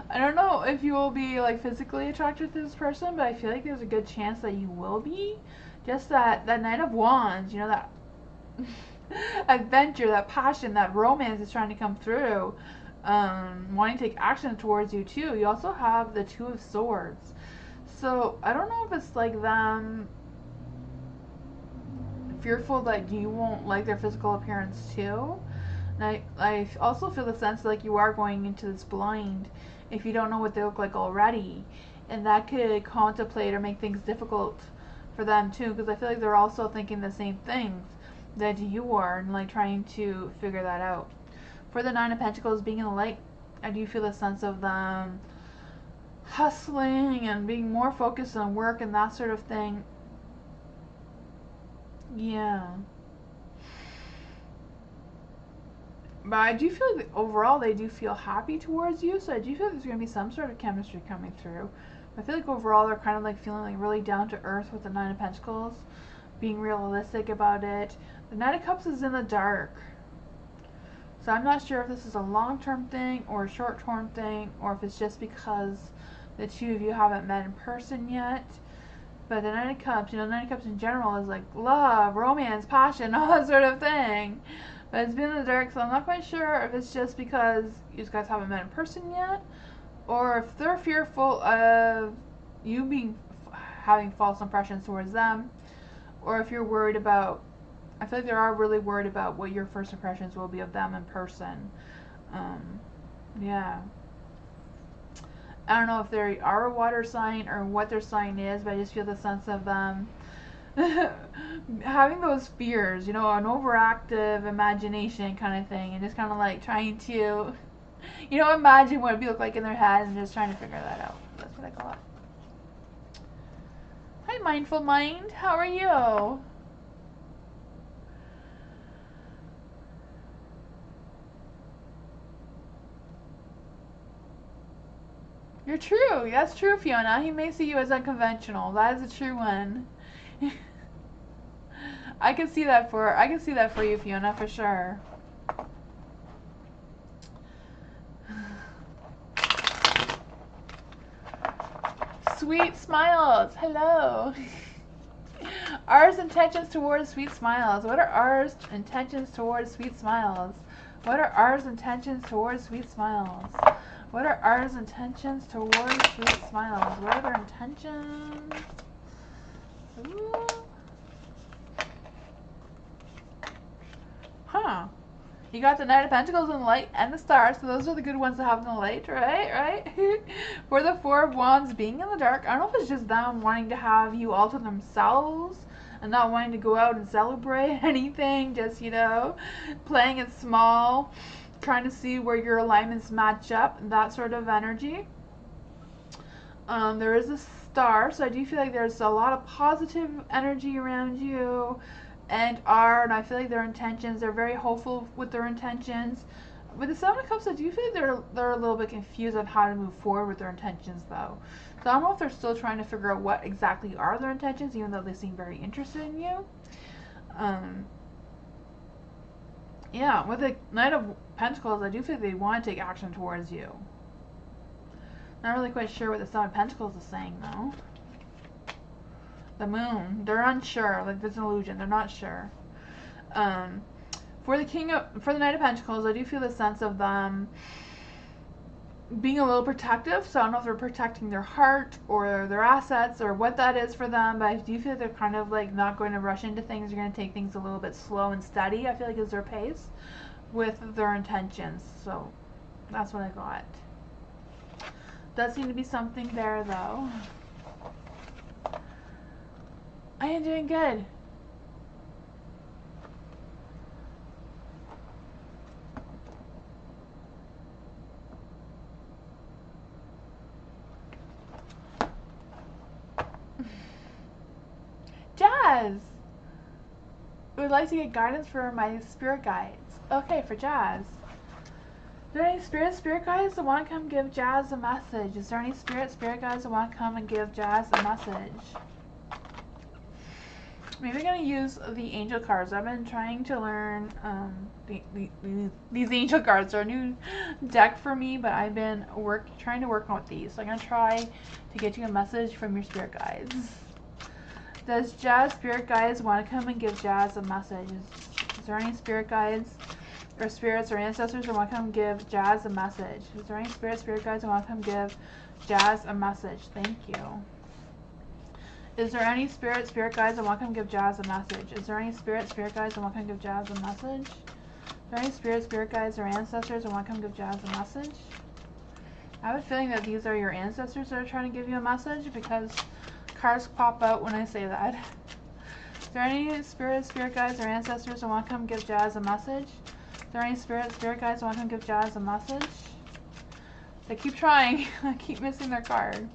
I don't know if you will be like physically attracted to this person, but I feel like there's a good chance that you will be. Just that Knight of Wands, you know, that adventure, that passion, that romance is trying to come through. Wanting to take action towards you too. You also have the Two of Swords. So I don't know if it's like them fearful that you won't like their physical appearance too. And I also feel the sense like you are going into this blind if you don't know what they look like already. And that could contemplate or make things difficult for them too, because I feel like they're also thinking the same things that you are and like trying to figure that out. For the Nine of Pentacles being in the light, I do feel the sense of them hustling and being more focused on work and that sort of thing. Yeah. But I do feel like overall they do feel happy towards you, so I do feel like there's going to be some sort of chemistry coming through. I feel like overall they're kind of like feeling like really down to earth with the Nine of Pentacles, being realistic about it. The Knight of Cups is in the dark. So I'm not sure if this is a long-term thing or a short-term thing, or if it's just because the two of you haven't met in person yet. But the Knight of Cups, you know, the Knight of Cups in general is like love, romance, passion, all that sort of thing. But it's been in the dark, so I'm not quite sure if it's just because you guys haven't met in person yet, or if they're fearful of you having false impressions towards them, or if you're worried about, I feel like they are really worried about what your first impressions will be of them in person. Yeah. I don't know if they are a water sign or what their sign is, but I just feel the sense of them having those fears, you know, an overactive imagination kind of thing, and just kind of like trying to, you know, imagine what it'd look like in their heads and just trying to figure that out. That's what I got. Hi, Mindful Mind. How are you? You're true. That's true, Fiona. He may see you as unconventional. That is a true one. I can see that for you, Fiona, for sure. Sweet smiles. Hello. R's intentions towards sweet smiles. What are R's intentions towards sweet smiles? What are R's intentions towards sweet smiles? What are R's intentions towards sweet smiles? What are their intentions? Ooh. Huh. You got the Knight of Pentacles in the light and the Star, so those are the good ones to have in the light, right? For the Four of Wands being in the dark, I don't know if it's just them wanting to have you all to themselves and not wanting to go out and celebrate anything, just, you know, playing it small, trying to see where your alignments match up, that sort of energy. There is a Star, so I do feel like there's a lot of positive energy around you. And I feel like their intentions, they're very hopeful with their intentions. With the Seven of Cups, I do feel like they're a little bit confused on how to move forward with their intentions, though. So I don't know if they're still trying to figure out what exactly are their intentions, even though they seem very interested in you. Yeah, with the Knight of Pentacles, I do feel like they want to take action towards you. Not really quite sure what the Seven of Pentacles is saying, though. The Moon, they're unsure. Like, there's an illusion. They're not sure. For the Knight of Pentacles, I do feel the sense of them being a little protective. So I don't know if they're protecting their heart or their assets or what that is for them. But I do feel they're kind of like not going to rush into things. They're going to take things a little bit slow and steady. I feel like is their pace with their intentions. So that's what I got. Does seem to be something there, though. I am doing good. Jazz. Would like to get guidance for my spirit guides. Okay, for Jazz. Is there any spirit guides that want to come give Jazz a message? Is there any spirit guides that want to come and give Jazz a message? Maybe I'm going to use the angel cards. I've been trying to learn these angel cards are a new deck for me, but I've been trying to work on with these. So I'm going to try to get you a message from your spirit guides. Does Jazz spirit guides want to come and give Jazz a message? Is there any spirit guides or spirits or ancestors that want to come give Jazz a message? Is there any spirit guides that want to come give Jazz a message? Thank you. Is there any spirit guides that want to come give Jazz a message? Is there any spirit guides that want to come give Jazz a message? Is there any spirit guides or ancestors that want to come give Jazz a message? I have a feeling that these are your ancestors that are trying to give you a message, because cards pop out when I say that. Is there any spirit guides or ancestors that want to come give Jazz a message? Is there any spirit guides that want to come give Jazz a message? They keep trying. I keep missing their card.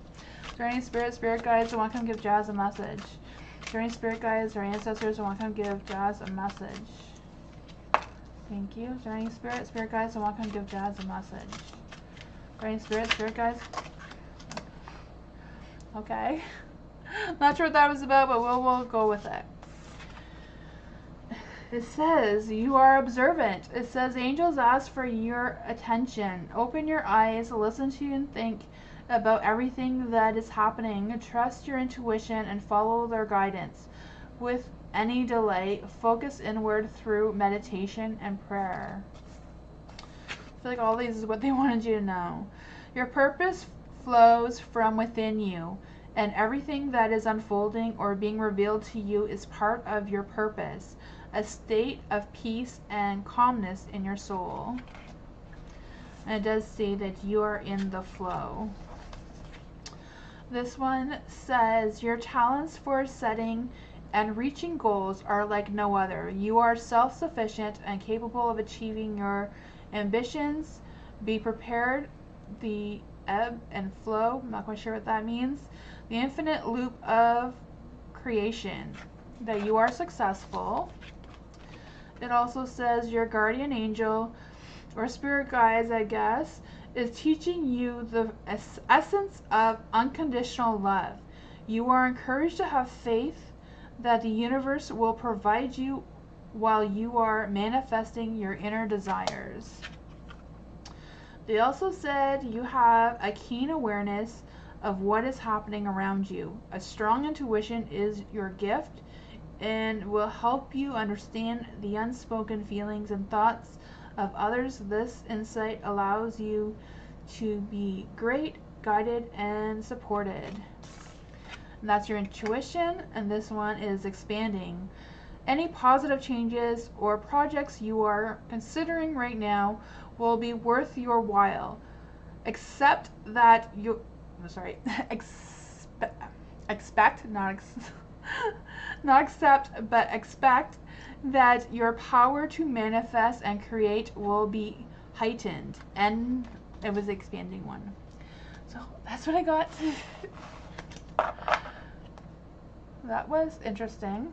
Is there any spirit guides that want to come give Jazz a message? Is there any spirit guides or ancestors that want to come give Jazz a message? Thank you. Is there any spirit guides that want to come give Jazz a message? Is there any spirit guides? Okay. Not sure what that was about, but we'll go with it. It says you are observant. It says angels ask for your attention. Open your eyes, listen to and think about everything that is happening. Trust your intuition and follow their guidance. With any delay, focus inward through meditation and prayer. I feel like all these is what they wanted you to know. Your purpose flows from within you, and everything that is unfolding or being revealed to you is part of your purpose, a state of peace and calmness in your soul. And it does say that you are in the flow. This one says your talents for setting and reaching goals are like no other. You are self-sufficient and capable of achieving your ambitions. Be prepared. The ebb and flow, I'm not quite sure what that means. The infinite loop of creation. That you are successful. It also says your guardian angel or spirit guides, I guess, is teaching you the essence of unconditional love. You are encouraged to have faith that the universe will provide you while you are manifesting your inner desires. They also said you have a keen awareness of what is happening around you. A strong intuition is your gift and will help you understand the unspoken feelings and thoughts of others. This insight allows you to be great, guided, and supported. And that's your intuition, and this one is expanding. Any positive changes or projects you are considering right now will be worth your while. Expect, not accept, but expect that your power to manifest and create will be heightened. And it was the expanding one. So that's what I got. That was interesting.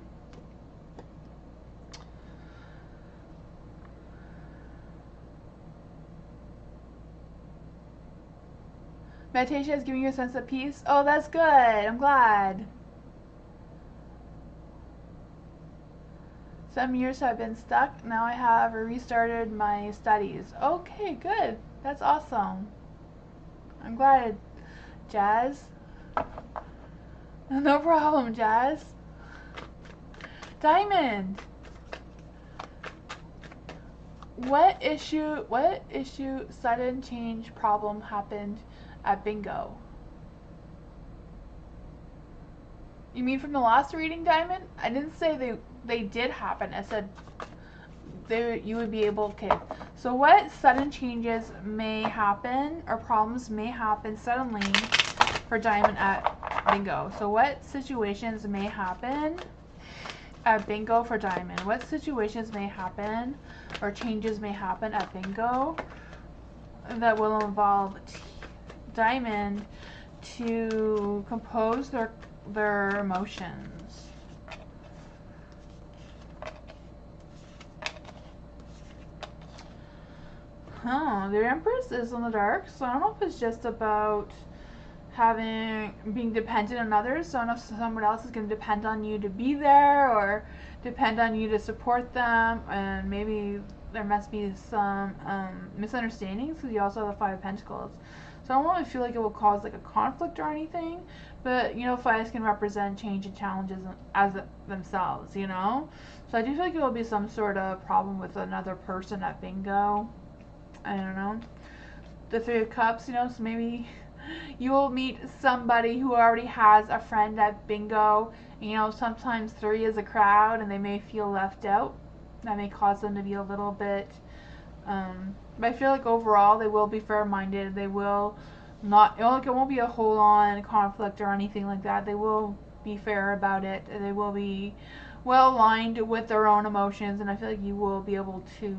Meditation is giving you a sense of peace. Oh, that's good. I'm glad. Some years have been stuck. Now I have restarted my studies. Okay, good. That's awesome. I'm glad, Jazz. No problem, Jazz. Diamond. What issue, sudden change problem happened at bingo? You mean from the last reading, Diamond? I didn't say they did happen. I said you would be able, okay. So what sudden changes may happen or problems may happen suddenly for Diamond at bingo? So what situations may happen at bingo for Diamond? What situations may happen or changes may happen at bingo that will involve Diamond to compose their emotions? Huh, the Empress is in the dark, so I don't know if it's just about being dependent on others. So I don't know if someone else is going to depend on you to be there or depend on you to support them, and maybe there must be some misunderstandings because you also have the Five of Pentacles. So I don't really feel like it will cause like a conflict or anything, but you know, fives can represent change and challenges as themselves, you know. So I do feel like it will be some sort of problem with another person at bingo. I don't know. The Three of Cups, you know, so maybe you will meet somebody who already has a friend at bingo. You know, sometimes three is a crowd and they may feel left out. That may cause them to be a little bit, but I feel like overall they will be fair-minded. They will not, it won't be a whole-on conflict or anything like that. They will be fair about it. They will be well aligned with their own emotions, and I feel like you will be able to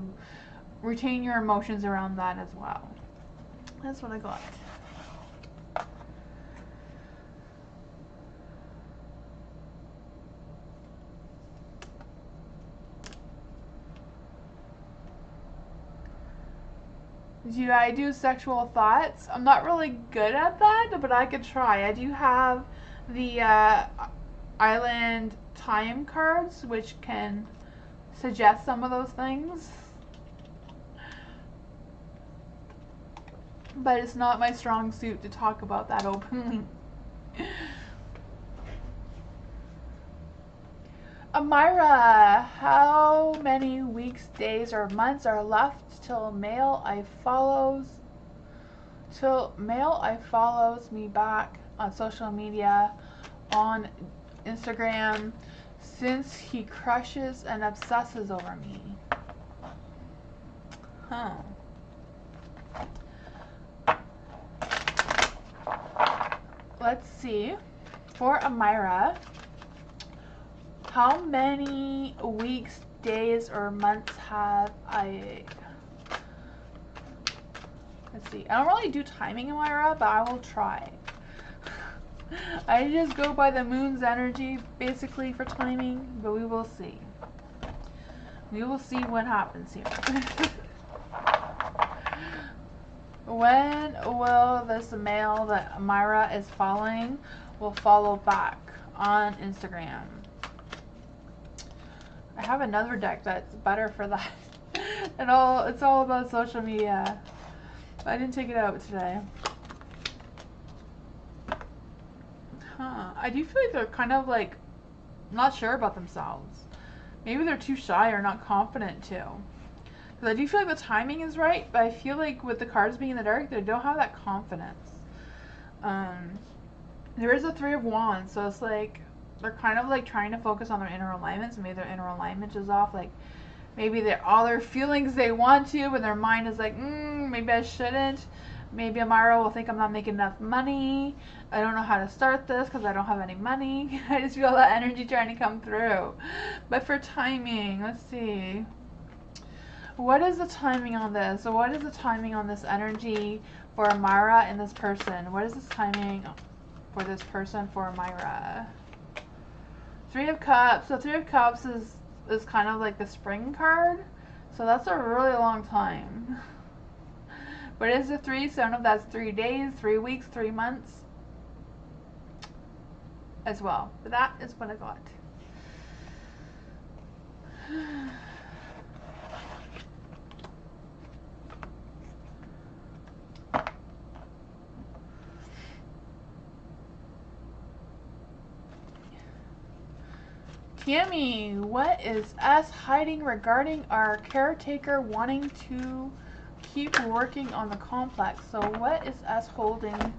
retain your emotions around that as well. That's what I got. I do sexual thoughts. I'm not really good at that, but I could try. I do have the island time cards, which can suggest some of those things. But it's not my strong suit to talk about that openly. Amira, how many weeks, days, or months are left till male I follows me back on social media, on Instagram, since he crushes and obsesses over me? Huh. Let's see. For Amira, how many weeks, days, or months have I... Let's see. I don't really do timing, Amira, but I will try. I just go by the moon's energy, basically, for timing, but we will see. We will see what happens here. When will this male that Amira is following will follow back on Instagram? I have another deck that's better for that. It's all about social media. I didn't take it out today. Huh. I do feel like they're kind of like not sure about themselves. Maybe they're too shy or not confident too. Because I do feel like the timing is right, but I feel like with the cards being in the dark, they don't have that confidence. There is a Three of Wands, so it's like they're kind of like trying to focus on their inner alignments. Maybe their inner alignment is off. Like maybe they're all their feelings they want to, but their mind is like, maybe I shouldn't. Maybe Amira will think I'm not making enough money. I don't know how to start this because I don't have any money. I just feel that energy trying to come through. But for timing, let's see. What is the timing on this? So what is the timing on this energy for Amira and this person? What is this timing for this person for Amira? Three of Cups. So Three of Cups is kind of like the spring card. So that's a really long time. But it is a 3, so I don't know if that's 3 days, 3 weeks, 3 months as well. But that is what I got. Tammy, what is us hiding regarding our caretaker wanting to keep working on the complex? So what is us holding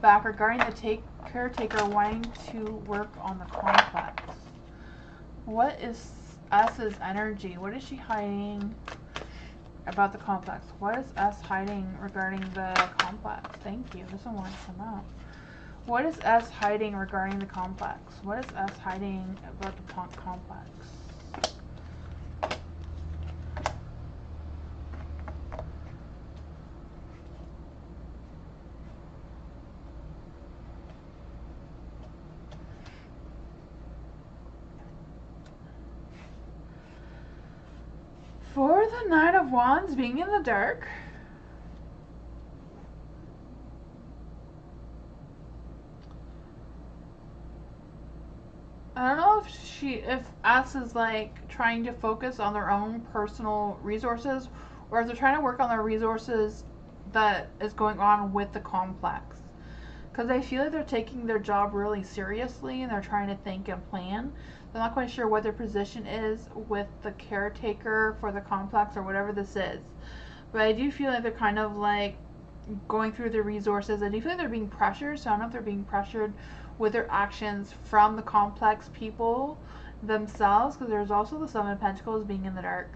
back regarding the caretaker wanting to work on the complex? What is us's energy? What is she hiding about the complex? What is us hiding regarding the complex? Thank you. This one wants to come out. What is us hiding regarding the complex? What is us hiding about the complex? For the Nine of Wands being in the dark, I don't know if us is like trying to focus on their own personal resources, or if they're trying to work on their resources that is going on with the complex. Because I feel like they're taking their job really seriously and they're trying to think and plan. They're not quite sure what their position is with the caretaker for the complex or whatever this is. But I do feel like they're kind of like going through their resources. I do feel like they're being pressured, so I don't know if they're being pressured with their actions from the complex people themselves, because there's also the Seven of Pentacles being in the dark.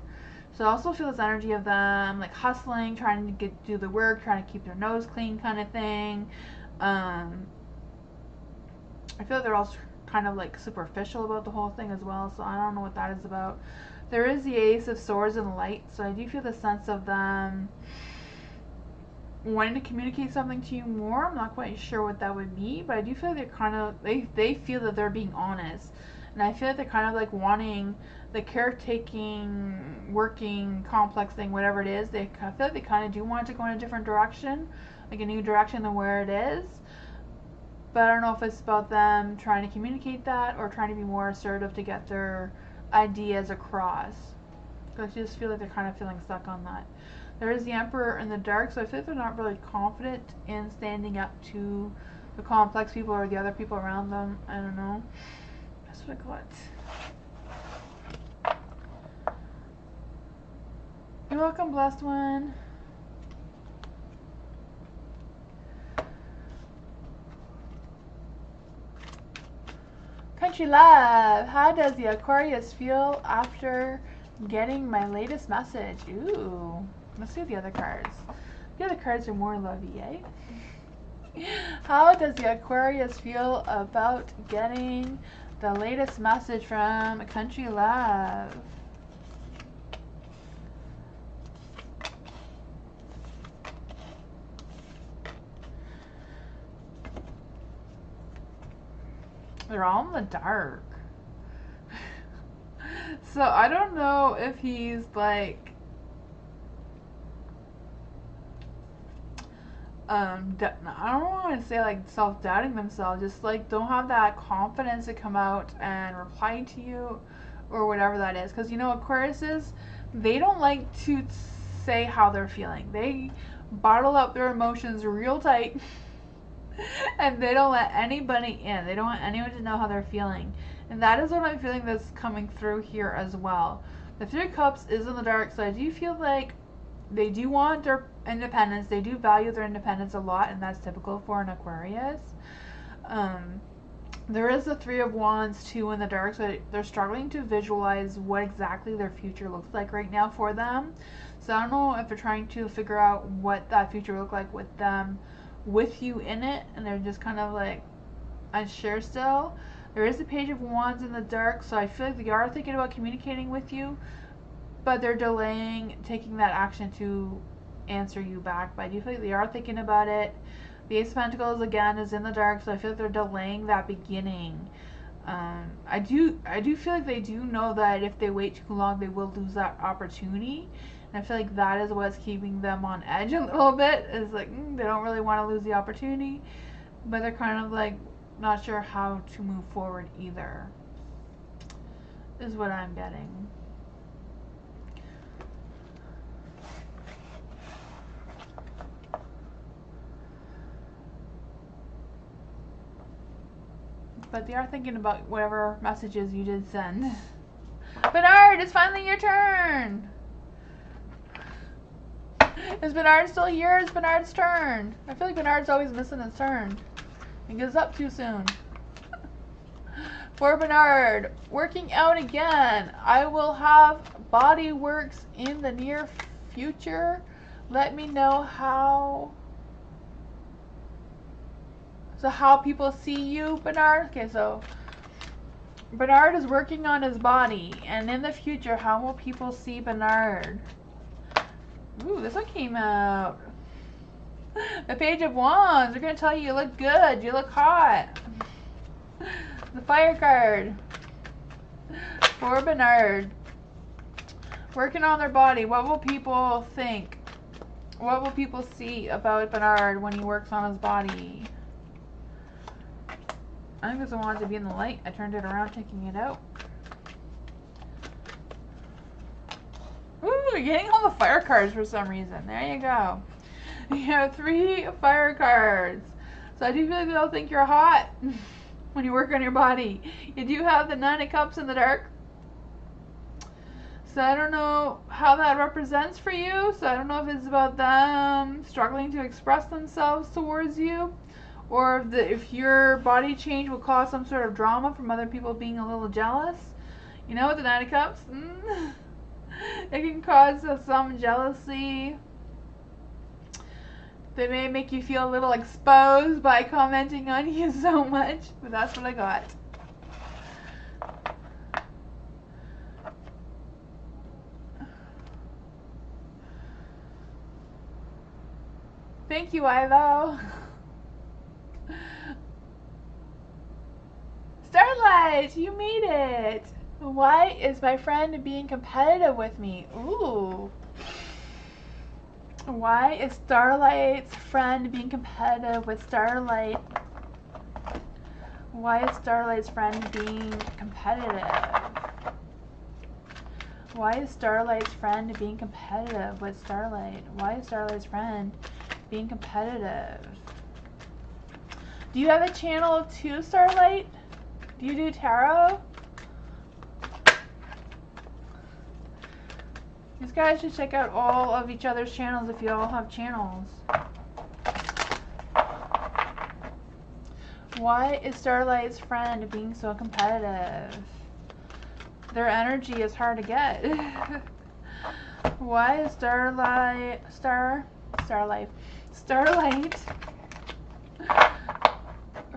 So I also feel this energy of them like hustling, trying to do the work, trying to keep their nose clean kind of thing. I feel like they're also kind of like superficial about the whole thing as well, so I don't know what that is about. There is the Ace of Swords and Light, so I do feel the sense of them wanting to communicate something to you more. I'm not quite sure what that would be, but I do feel like they're kind of, they feel that they're being honest. And I feel like they're kind of like wanting the caretaking, working, complex thing, whatever it is. I feel like they kind of do want to go in a different direction, like a new direction than where it is. But I don't know if it's about them trying to communicate that or trying to be more assertive to get their ideas across. Because I just feel like they're kind of feeling stuck on that. There is the Emperor in the dark, so I feel like they're not really confident in standing up to the complex people or the other people around them. I don't know. That's what I got. You're welcome, blessed one. Country love. How does the Aquarius feel after getting my latest message? Ooh. Let's see the other cards. The other cards are more lovey, eh? How does the Aquarius feel about getting the latest message from Country Love? They're all in the dark. So I don't know if he's like I don't want to say like self-doubting themselves, just like don't have that confidence to come out and reply to you or whatever that is. Because you know, Aquariuses, they don't like to say how they're feeling. They bottle up their emotions real tight and they don't let anybody in. They don't want anyone to know how they're feeling. And that is what I'm feeling that's coming through here as well. The Three of Cups is in the dark, so I do feel like they do want their independence. They do value their independence a lot, and that's typical for an Aquarius. There is the Three of Wands too in the dark, so they're struggling to visualize what exactly their future looks like right now for them. So I don't know if they're trying to figure out what that future will look like with them, with you in it, and they're just kind of like unsure still. There is the Page of Wands in the dark, so I feel like they are thinking about communicating with you, but they're delaying taking that action to answer you back. But I do feel like they are thinking about it. The Ace of Pentacles again is in the dark, so I feel like they're delaying that beginning. I do feel like they do know that if they wait too long, they will lose that opportunity. And I feel like that is what's keeping them on edge a little bit. Is like they don't really want to lose the opportunity, but they're kind of like not sure how to move forward either. Is what I'm getting. But they are thinking about whatever messages you did send. Bernard, it's finally your turn. Is Bernard still here? It's Bernard's turn. I feel like Bernard's always missing his turn. He gives up too soon. For Bernard, working out again. I will have body works in the near future. Let me know how. So how people see you, Bernard? Okay, so Bernard is working on his body, and in the future, how will people see Bernard? Ooh, this one came out. The Page of Wands. They're gonna tell you look good, you look hot. The Fire card. For Bernard. Working on their body. What will people think? What will people see about Bernard when he works on his body? I think this one wanted to be in the light. I turned it around, taking it out. Ooh, you're getting all the fire cards for some reason. There you go. You have 3 fire cards. So I do feel like they'll think you're hot when you work on your body. You do have the 9 of Cups in the dark. So I don't know how that represents for you. So I don't know if it's about them struggling to express themselves towards you, or if your body change will cause some sort of drama from other people being a little jealous. You know, with the 9 of Cups, it can cause some jealousy. They may make you feel a little exposed by commenting on you so much, but that's what I got. Thank you, Ivo. Starlight, you made it. Why is my friend being competitive with me? Ooh. Why is Starlight's friend being competitive with Starlight? Why is Starlight's friend being competitive? Why is Starlight's friend being competitive with Starlight? Why is Starlight's friend being competitive? Do you have a channel too, Starlight? Do you do tarot? These guys should check out all of each other's channels if you all have channels. Why is Starlight's friend being so competitive? Their energy is hard to get. Why is Starlight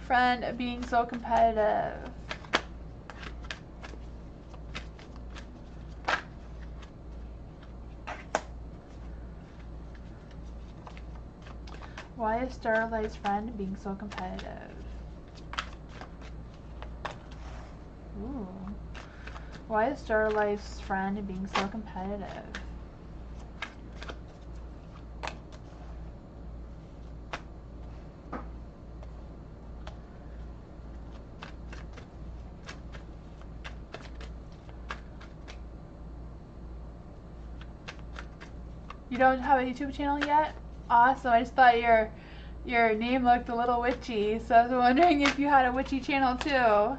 friend being so competitive? Why is Starlight's friend being so competitive? Ooh. Why is Starlight's friend being so competitive? You don't have a YouTube channel yet? Awesome. I just thought your name looked a little witchy, so I was wondering if you had a witchy channel too.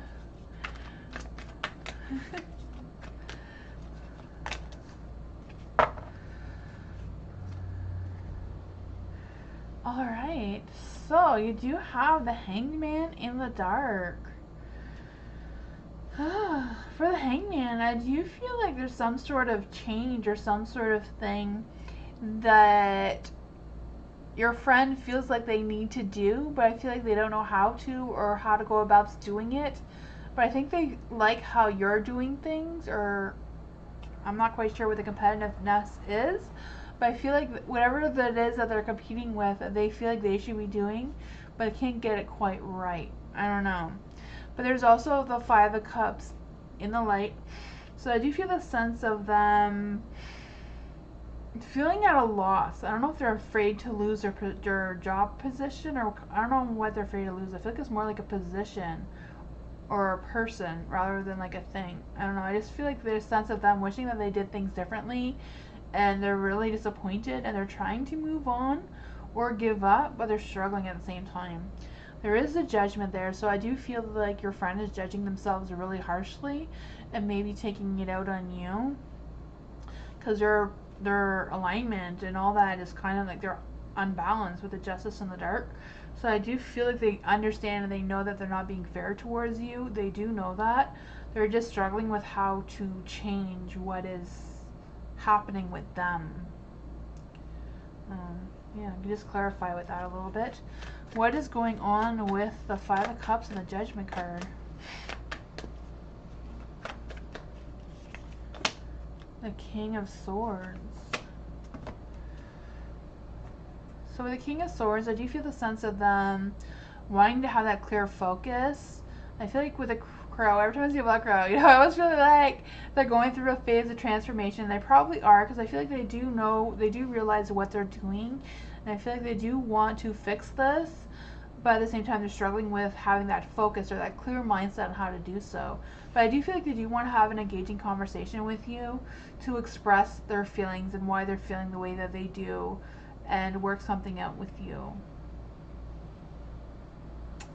Alright, so you do have the Hanged Man in the dark. For the Hanged Man, I do feel like there's some sort of change or some sort of thing that your friend feels like they need to do, but I feel like they don't know how to or how to go about doing it. But I think they like how you're doing things, or I'm not quite sure what the competitiveness is, but I feel like whatever that is that they're competing with, they feel like they should be doing, but they can't get it quite right. I don't know. But there's also the 5 of Cups in the light. So I do feel the sense of them feeling at a loss. I don't know if they're afraid to lose their job position, or I don't know what they're afraid to lose. I feel like it's more like a position or a person rather than like a thing. I don't know. I just feel like there's a sense of them wishing that they did things differently, and they're really disappointed, and they're trying to move on or give up, but they're struggling at the same time. There is a judgment there, so I do feel like your friend is judging themselves really harshly and maybe taking it out on you, because their alignment and all that is kind of like they're unbalanced with the Justice in the dark. So I do feel like they understand and they know that they're not being fair towards you. They do know that. They're just struggling with how to change what is happening with them. Yeah, just clarify with that a little bit. What is going on with the 5 of Cups and the Judgment card? The King of Swords. So with the King of Swords, I do feel the sense of them wanting to have that clear focus. I feel like with a crow, every time I see a black crow, you know, I always feel like they're going through a phase of transformation. They probably are, because I feel like they do know, they do realize what they're doing, and I feel like they do want to fix this, but at the same time they're struggling with having that focus or that clear mindset on how to do so. But I do feel like they do want to have an engaging conversation with you to express their feelings and why they're feeling the way that they do and work something out with you.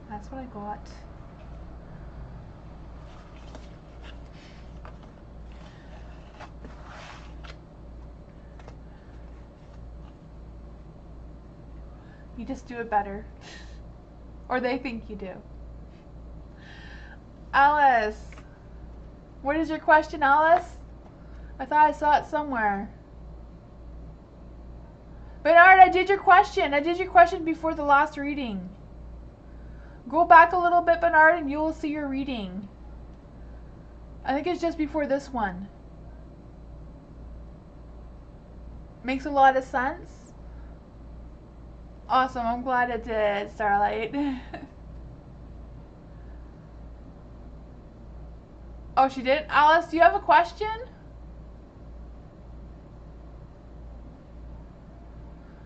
That's what I got. You just do it better. Or they think you do. Alice. What is your question, Alice? I thought I saw it somewhere. Bernard, I did your question. I did your question before the last reading. Go back a little bit, Bernard, and you will see your reading. I think it's just before this one. Makes a lot of sense? Awesome, I'm glad it did, Starlight. Oh, she did? Alice, do you have a question?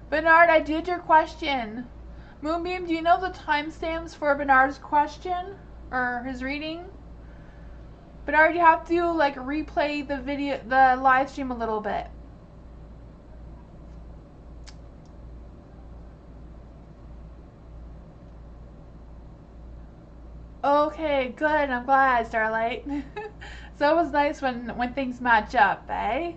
Bernard, I did your question. Moonbeam, do you know the timestamps for Bernard's question? Or his reading? Bernard, you have to like replay the live stream a little bit. Okay, good. I'm glad, Starlight. So it was nice when things match up, eh?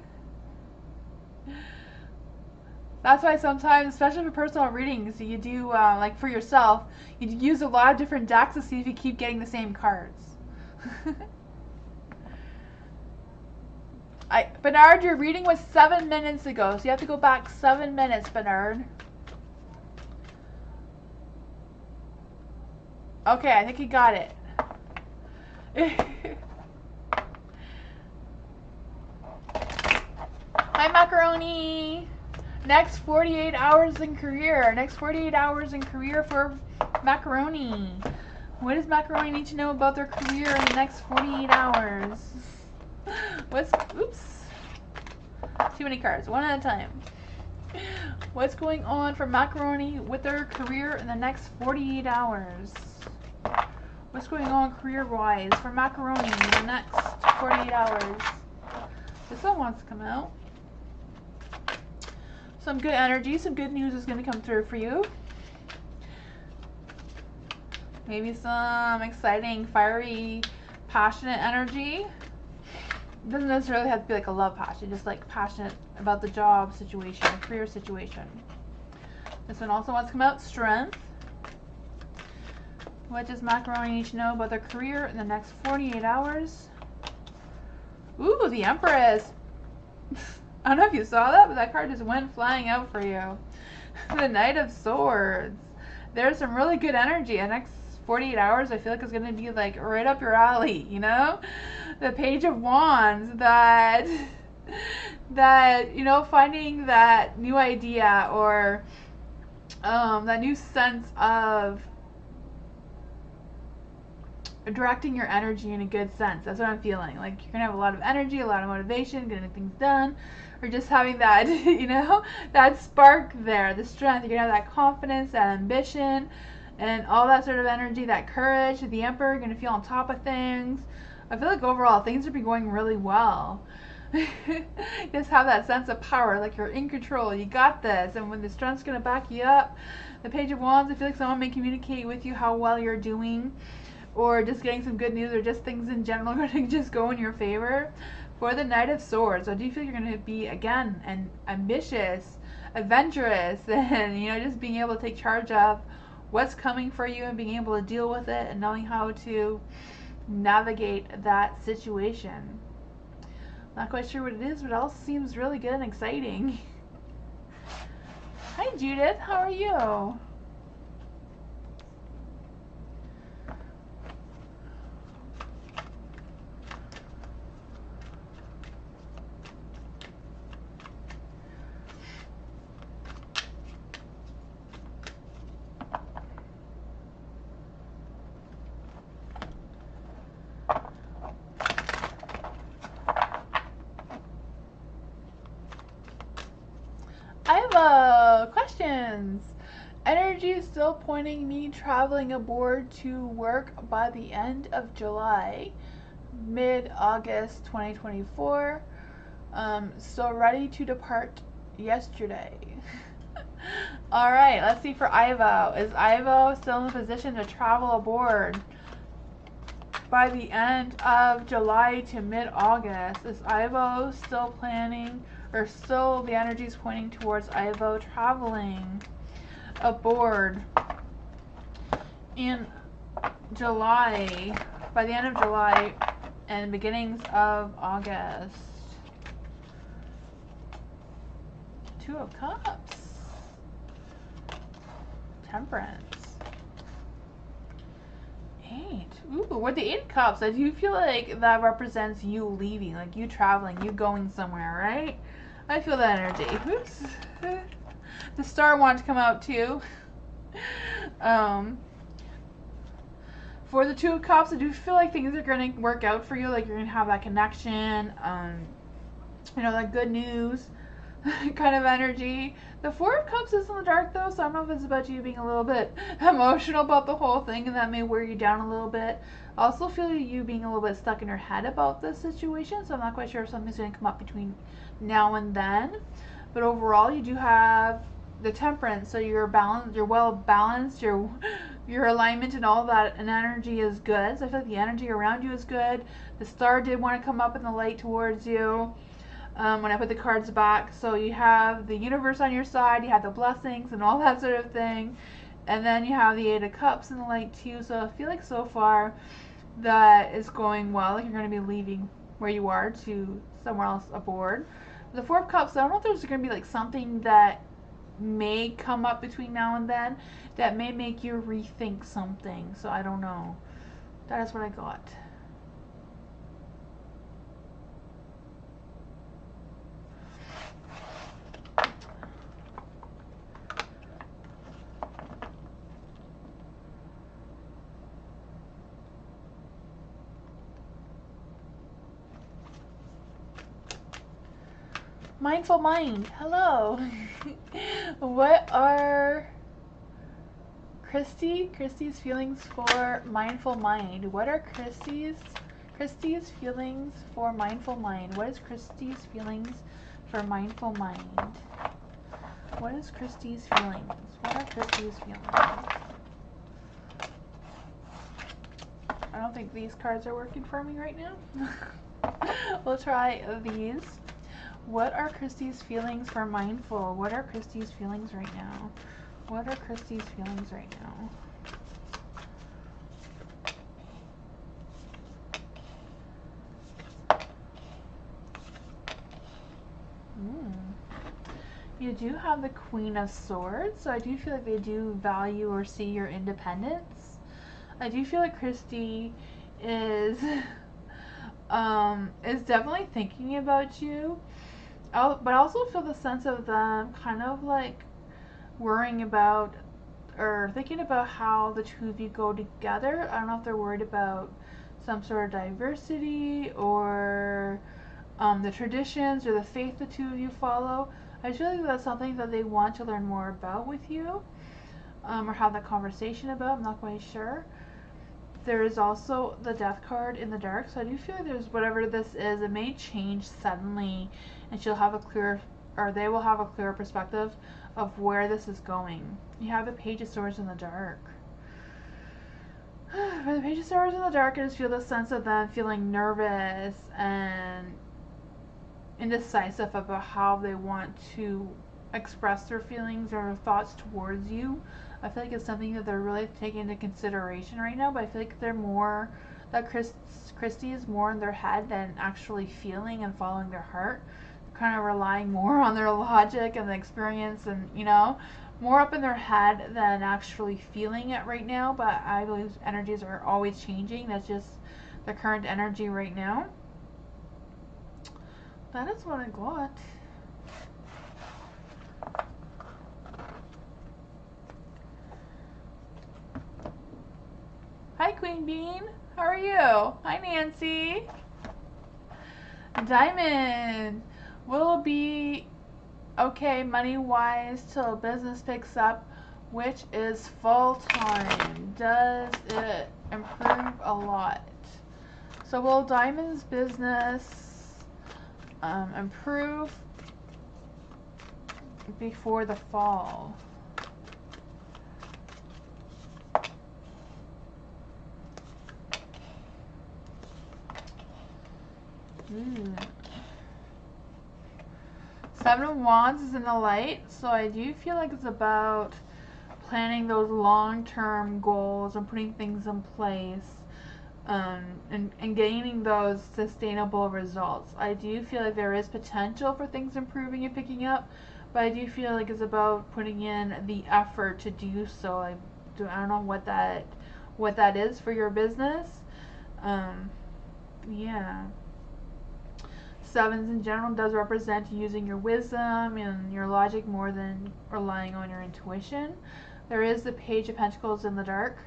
That's why sometimes, especially for personal readings, you do, like for yourself, you use a lot of different decks to see if you keep getting the same cards. Bernard, your reading was 7 minutes ago, so you have to go back 7 minutes, Bernard. Okay, I think you got it. Hi, Macaroni. Next 48 hours in career. Next 48 hours in career for Macaroni. What does Macaroni need to know about their career in the next 48 hours? Oops. Too many cards. One at a time. What's going on for Macaroni with their career in the next 48 hours? What's going on career-wise for Macaroni in the next 48 hours? This one wants to come out. Some good energy, some good news is going to come through for you. Maybe some exciting, fiery, passionate energy. It doesn't necessarily have to be like a love passion, just like passionate about the job situation, career situation. This one also wants to come out, strength. What does Macaroni need to know about their career in the next 48 hours? Ooh, the Empress. I don't know if you saw that, but that card just went flying out for you. The Knight of Swords. There's some really good energy. The next 48 hours, I feel like it's going to be like right up your alley, you know? The Page of Wands, that you know, finding that new idea or that new sense of directing your energy in a good sense. That's what I'm feeling. Like you're gonna have a lot of energy, a lot of motivation, getting things done, or just having that, you know, that spark there, the strength. You're gonna have that confidence, that ambition, and all that sort of energy, that courage. The Emperor, you're gonna feel on top of things. I feel like overall things are be going really well. Just have that sense of power, like you're in control. You got this, and when the strength's gonna back you up. The Page of Wands, I feel like someone may communicate with you how well you're doing, or just getting some good news, or just things in general are going to just go in your favor. For the Knight of Swords, I do feel you're going to be, again, and ambitious, adventurous, and, you know, just being able to take charge of what's coming for you and being able to deal with it and knowing how to navigate that situation. Not quite sure what it is, but it all seems really good and exciting. Hi, Judith. How are you? energy is still pointing me traveling aboard to work by the end of July, mid-August 2024. Still ready to depart yesterday. Alright, let's see for Ivo. Is Ivo still in a position to travel aboard by the end of July to mid-August? Is Ivo still planning, or still the energy is pointing towards Ivo traveling aboard in July, by the end of July and beginnings of August? Two of Cups. Temperance. 8. Ooh, with the 8 of Cups, I do feel like that represents you leaving, like you traveling, you going somewhere, right? I feel that energy. Oops. The star wanted to come out too. For the 2 of Cups, I do feel like things are going to work out for you, like you're going to have that connection, you know, that good news kind of energy. The 4 of Cups is in the dark though, so I don't know if it's about you being a little bit emotional about the whole thing, and that may wear you down a little bit. I also feel you being a little bit stuck in your head about this situation, so I'm not quite sure if something's going to come up between now and then. But overall, you do have the Temperance, so you're balanced, you're well balanced, your alignment and all that, and energy is good. So I feel like the energy around you is good. The star did want to come up in the light towards you. When I put the cards back, so you have the universe on your side, you have the blessings and all that sort of thing, and then you have the 8 of Cups in the light too. So I feel like so far that is going well, like you're going to be leaving where you are to somewhere else aboard. The 4 of Cups, I don't know if there's going to be like something that may come up between now and then that may make you rethink something, so I don't know. That is what I got. Mindful Mind, hello. What are Christy's feelings for Mindful Mind? What are Christy's feelings for Mindful Mind? What is Christy's feelings for Mindful Mind? What is Christy's feelings? What are Christy's feelings? I don't think these cards are working for me right now. We'll try these. What are Christy's feelings for Mindful? What are Christy's feelings right now? What are Christy's feelings right now? You do have the Queen of Swords, so I do feel like they do value or see your independence. I do feel like Christy is definitely thinking about you. But I also feel the sense of them kind of like worrying about or thinking about how the two of you go together. I don't know if they're worried about some sort of diversity or the traditions or the faith the two of you follow. I feel like that's something that they want to learn more about with you, or have that conversation about. I'm not quite sure. There is also the Death card in the dark, so I do feel like there's whatever this is, it may change suddenly, and she'll have a clear, or they will have a clearer perspective of where this is going. You have the Page of Swords in the dark. For the Page of Swords in the dark, I just feel the sense of them feeling nervous and indecisive about how they want to express their feelings or thoughts towards you. I feel like it's something that they're really taking into consideration right now, but I feel like they're more, that Christy is more in their head than actually feeling and following their heart. They're kind of relying more on their logic and the experience and, you know, more up in their head than actually feeling it right now, but I believe energies are always changing. That's just the current energy right now. That is what I got. Hi, Queen Bean. How are you? Hi, Nancy. Diamond. Will be okay money-wise till business picks up. which is full-time. Does it improve a lot? So will Diamond's business improve before the fall? Seven of Wands is in the light, so I do feel like it's about planning those long-term goals and putting things in place, and gaining those sustainable results. I do feel like there is potential for things improving and picking up, but I do feel like it's about putting in the effort to do so. I don't know what that is for your business. Yeah. Sevens in general does represent using your wisdom and your logic more than relying on your intuition. There is the Page of Pentacles in the dark.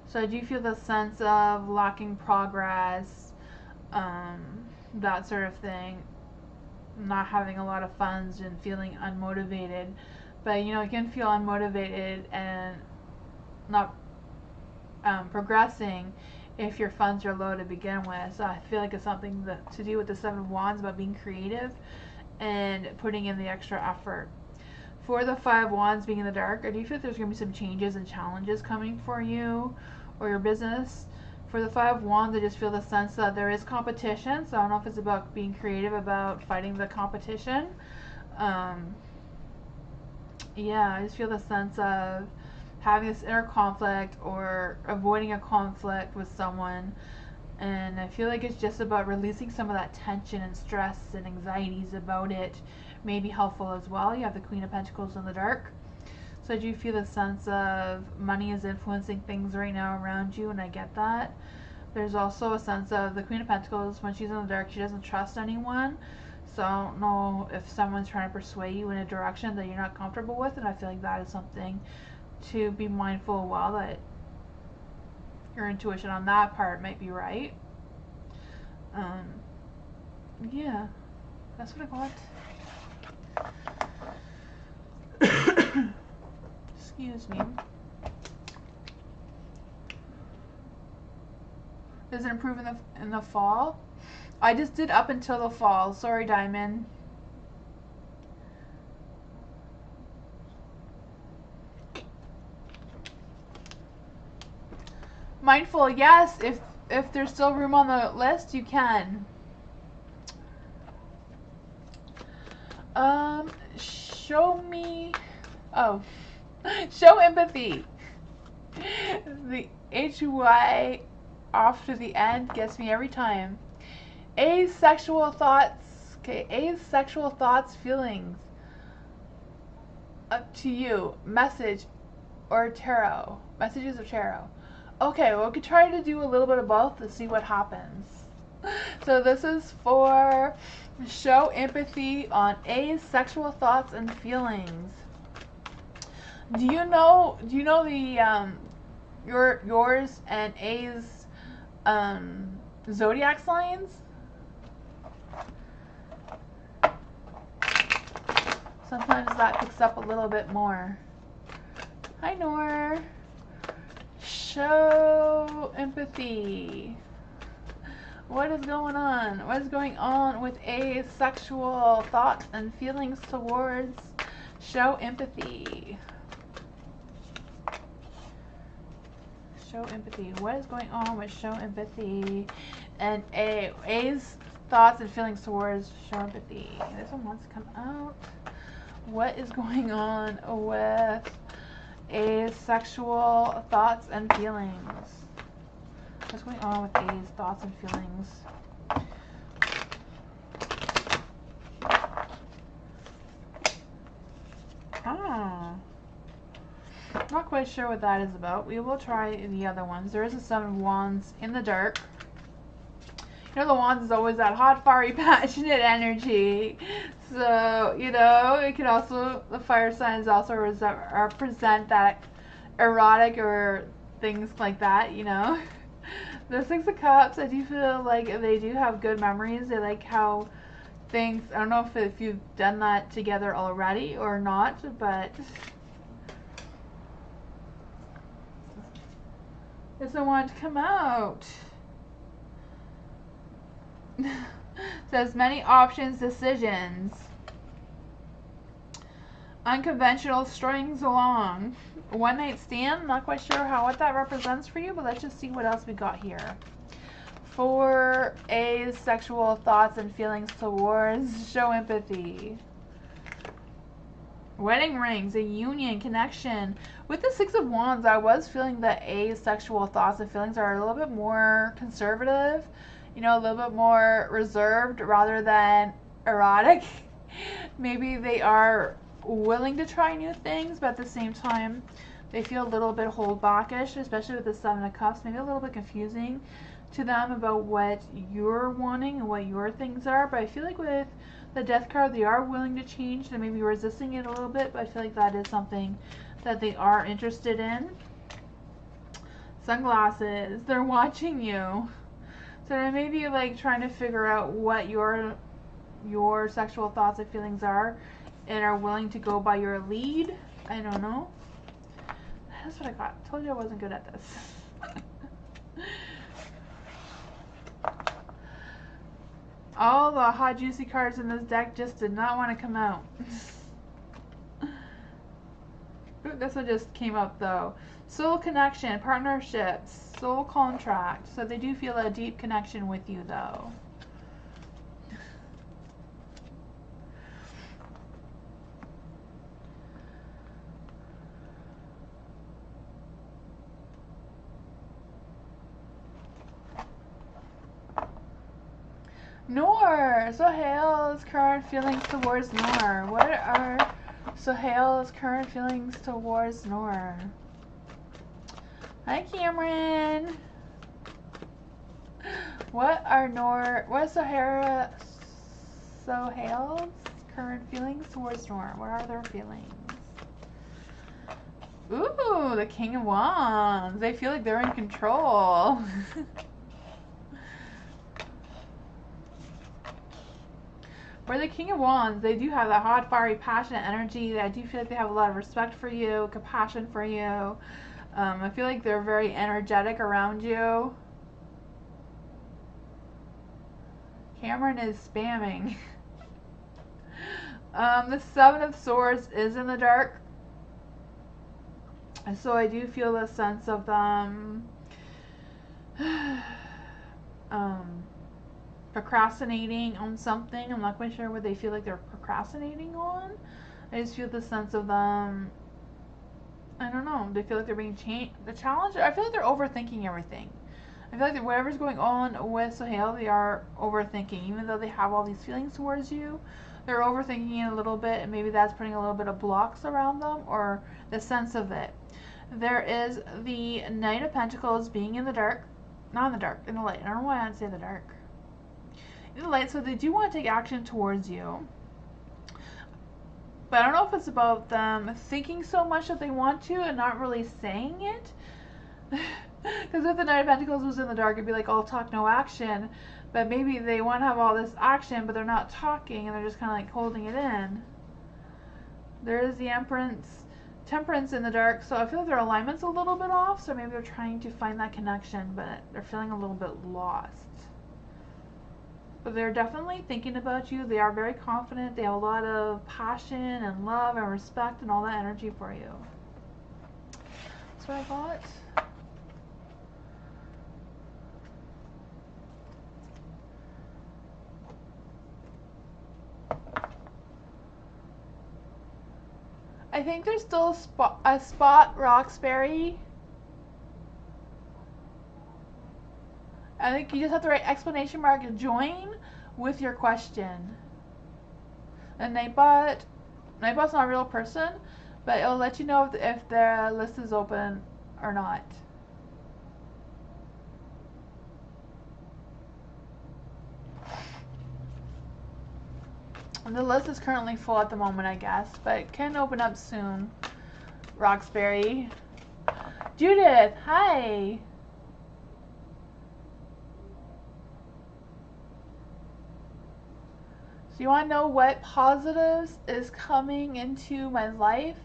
So I do feel the sense of lacking progress, that sort of thing. Not having a lot of funds and feeling unmotivated. But you can feel unmotivated and not progressing if your funds are low to begin with. So I feel like it's something to do with the Seven of Wands, about being creative and putting in the extra effort. For the Five of Wands being in the dark, I do feel like there's going to be some changes and challenges coming for you or your business. For the Five of Wands, I just feel the sense that there is competition. So I don't know if it's about being creative, about fighting the competition. Yeah, I just feel the sense of having this inner conflict or avoiding a conflict with someone, and I feel like it's just about releasing some of that tension and stress and anxieties about it. May be helpful as well. You have the Queen of Pentacles in the dark, so I do feel the sense of money is influencing things right now around you, and I get that. There's also a sense of the Queen of Pentacles, when she's in the dark, she doesn't trust anyone. So I don't know if someone's trying to persuade you in a direction that you're not comfortable with, and I feel like that is something to be mindful of, well, that your intuition on that part might be right. Yeah, that's what I got. Excuse me. Does it improve in the fall? I just did up until the fall. Sorry, Diamond. Mindful, yes. If there's still room on the list, you can. Show me. Oh, show empathy. The HY off to the end gets me every time. Asexual thoughts. Okay, asexual thoughts, feelings. Up to you. Message or tarot. Messages or tarot. Okay, well, we could try to do a little bit of both to see what happens. So this is for show empathy on asexual thoughts and feelings. Do you know the yours and A's zodiac signs? Sometimes that picks up a little bit more. Hi, Nor. Show empathy. What is going on? What is going on with asexual thoughts and feelings towards show empathy? Show empathy. What is going on with show empathy and A's thoughts and feelings towards show empathy? This one wants to come out. What is going on with asexual thoughts and feelings? What's going on with A's thoughts and feelings? Oh. Not quite sure what that is about. We will try the other ones. There is a Seven of Wands in the dark. You know, the Wands is always that hot, fiery, passionate energy. So, it can also, the fire signs also represent that erotic or things like that, The Six of Cups, I do feel like they do have good memories. They like how things, I don't know if you've done that together already or not, but Doesn't want to come out. Says many options, decisions. Unconventional strings along. One night stand. Not quite sure what that represents for you, but let's just see what else we got here. 4A, sexual thoughts and feelings towards. Show empathy. Wedding rings, a union, connection. With the Six of Wands, I was feeling that A's sexual thoughts and feelings are a little bit more conservative, you know, a little bit more reserved rather than erotic. Maybe they are willing to try new things, but at the same time, they feel a little bit holdbackish, especially with the Seven of Cups, maybe a little bit confusing to them about what you're wanting and what your things are. But I feel like with the Death card, they are willing to change. They may be resisting it a little bit, but I feel like that is something that they are interested in. Sunglasses, they're watching you. So they may be like trying to figure out what your sexual thoughts and feelings are and are willing to go by your lead. I don't know. That's what I got. I told you I wasn't good at this. All the hot juicy cards in this deck just did not want to come out. This one just came up though. Soul connection, partnerships, soul contract. So they do feel a deep connection with you though. Noor, Sohail's current feelings towards Noor. What are Sohail's current feelings towards Noor? Hi, Cameron. What is Sohail's current feelings towards Noor? What are their feelings? Ooh, the King of Wands. They feel like they're in control. For the King of Wands, they do have that hot, fiery, passionate energy. I do feel like they have a lot of respect for you, compassion for you. I feel like they're very energetic around you. Cameron is spamming. The Seven of Swords is in the dark. So I do feel the sense of them procrastinating on something. I'm not quite sure what they feel like they're procrastinating on. I just feel the sense of them, I don't know, they feel like they're being challenged. I feel like they're overthinking everything. I feel like whatever's going on with Sohail, they are overthinking. Even though they have all these feelings towards you, they're overthinking it a little bit, and maybe that's putting a little bit of blocks around them, or the sense of it. There is the Knight of Pentacles being in the dark. Not in the dark, in the light. I don't know why I'd say the dark. In the light, so they do want to take action towards you. But I don't know if it's about them thinking so much that they want to and not really saying it. Because if the Knight of Pentacles was in the dark, it'd be like all talk, no action. But maybe they want to have all this action, but they're not talking, and they're just kind of like holding it in. There is the Temperance in the dark, so I feel like their alignment's a little bit off, so maybe they're trying to find that connection, but they're feeling a little bit lost. But they're definitely thinking about you. They are very confident. They have a lot of passion and love and respect and all that energy for you. That's what I got. I think there's still a spot Roxbury. I think you just have to write exclamation mark join with your question. And Nightbot's not a real person, but it'll let you know if the list is open or not. And the list is currently full at the moment, I guess, but it can open up soon. Roxbury. Judith, hi. So you want to know what positives is coming into my life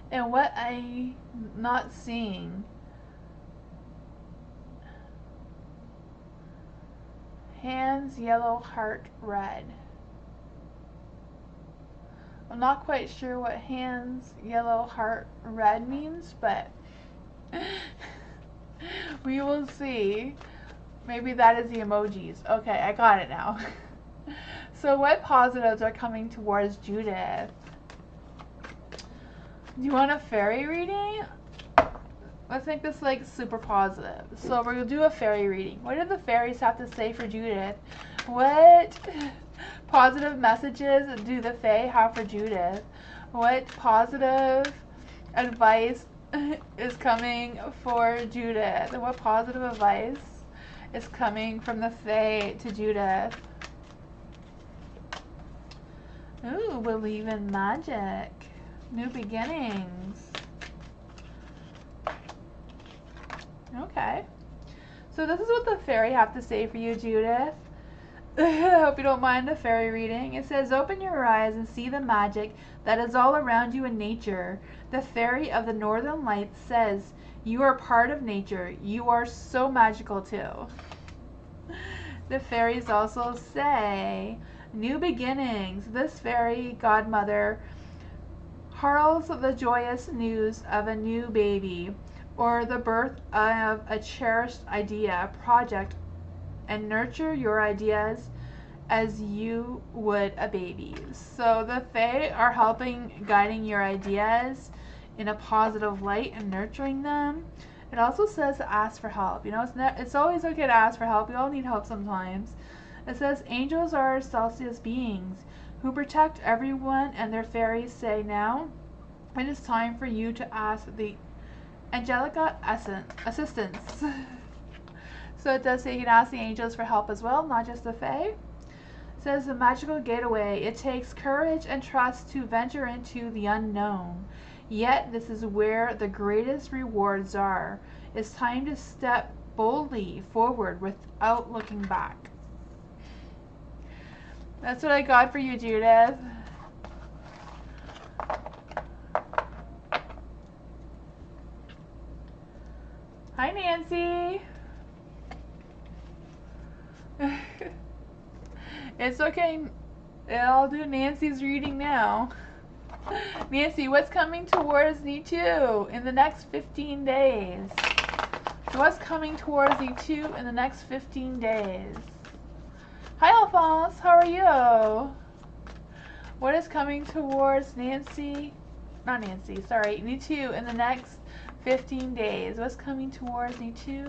and what I'm not seeing. Hands, yellow, heart, red. I'm not quite sure what hands, yellow, heart, red means, but we will see. Maybe that is the emojis. Okay, I got it now. So what positives are coming towards Judith? Do you want a fairy reading? Let's make this like super positive. So we're going to do a fairy reading. What do the fairies have to say for Judith? What positive messages do the Fae have for Judith? What positive advice is coming for Judith? And what positive advice is coming from the Fae to Judith? Ooh, believe in magic. New beginnings. Okay. So this is what the fairy have to say for you, Judith. I hope you don't mind the fairy reading. It says, open your eyes and see the magic that is all around you in nature. The fairy of the northern lights says, you are part of nature. You are so magical too. The fairies also say, new beginnings. This fairy godmother heralds the joyous news of a new baby or the birth of a cherished idea, project, and nurture your ideas as you would a baby. So the Fae are helping guiding your ideas in a positive light and nurturing them. It also says to ask for help. You know, it's always okay to ask for help. We all need help sometimes. It says angels are celestial beings who protect everyone, and their fairies say now it is time for you to ask the Angelica assistance. So it does say you can ask the angels for help as well, not just the Fae. It says the magical gateway. It takes courage and trust to venture into the unknown. Yet this is where the greatest rewards are. It's time to step boldly forward without looking back. That's what I got for you, Judith. Hi, Nancy. It's okay. I'll do Nancy's reading now. Nancy, what's coming towards you too in the next 15 days? What's coming towards you too in the next 15 days? Hi, Alphonse. How are you? What is coming towards Nancy? Not Nancy. Sorry, you too in the next 15 days. What's coming towards you too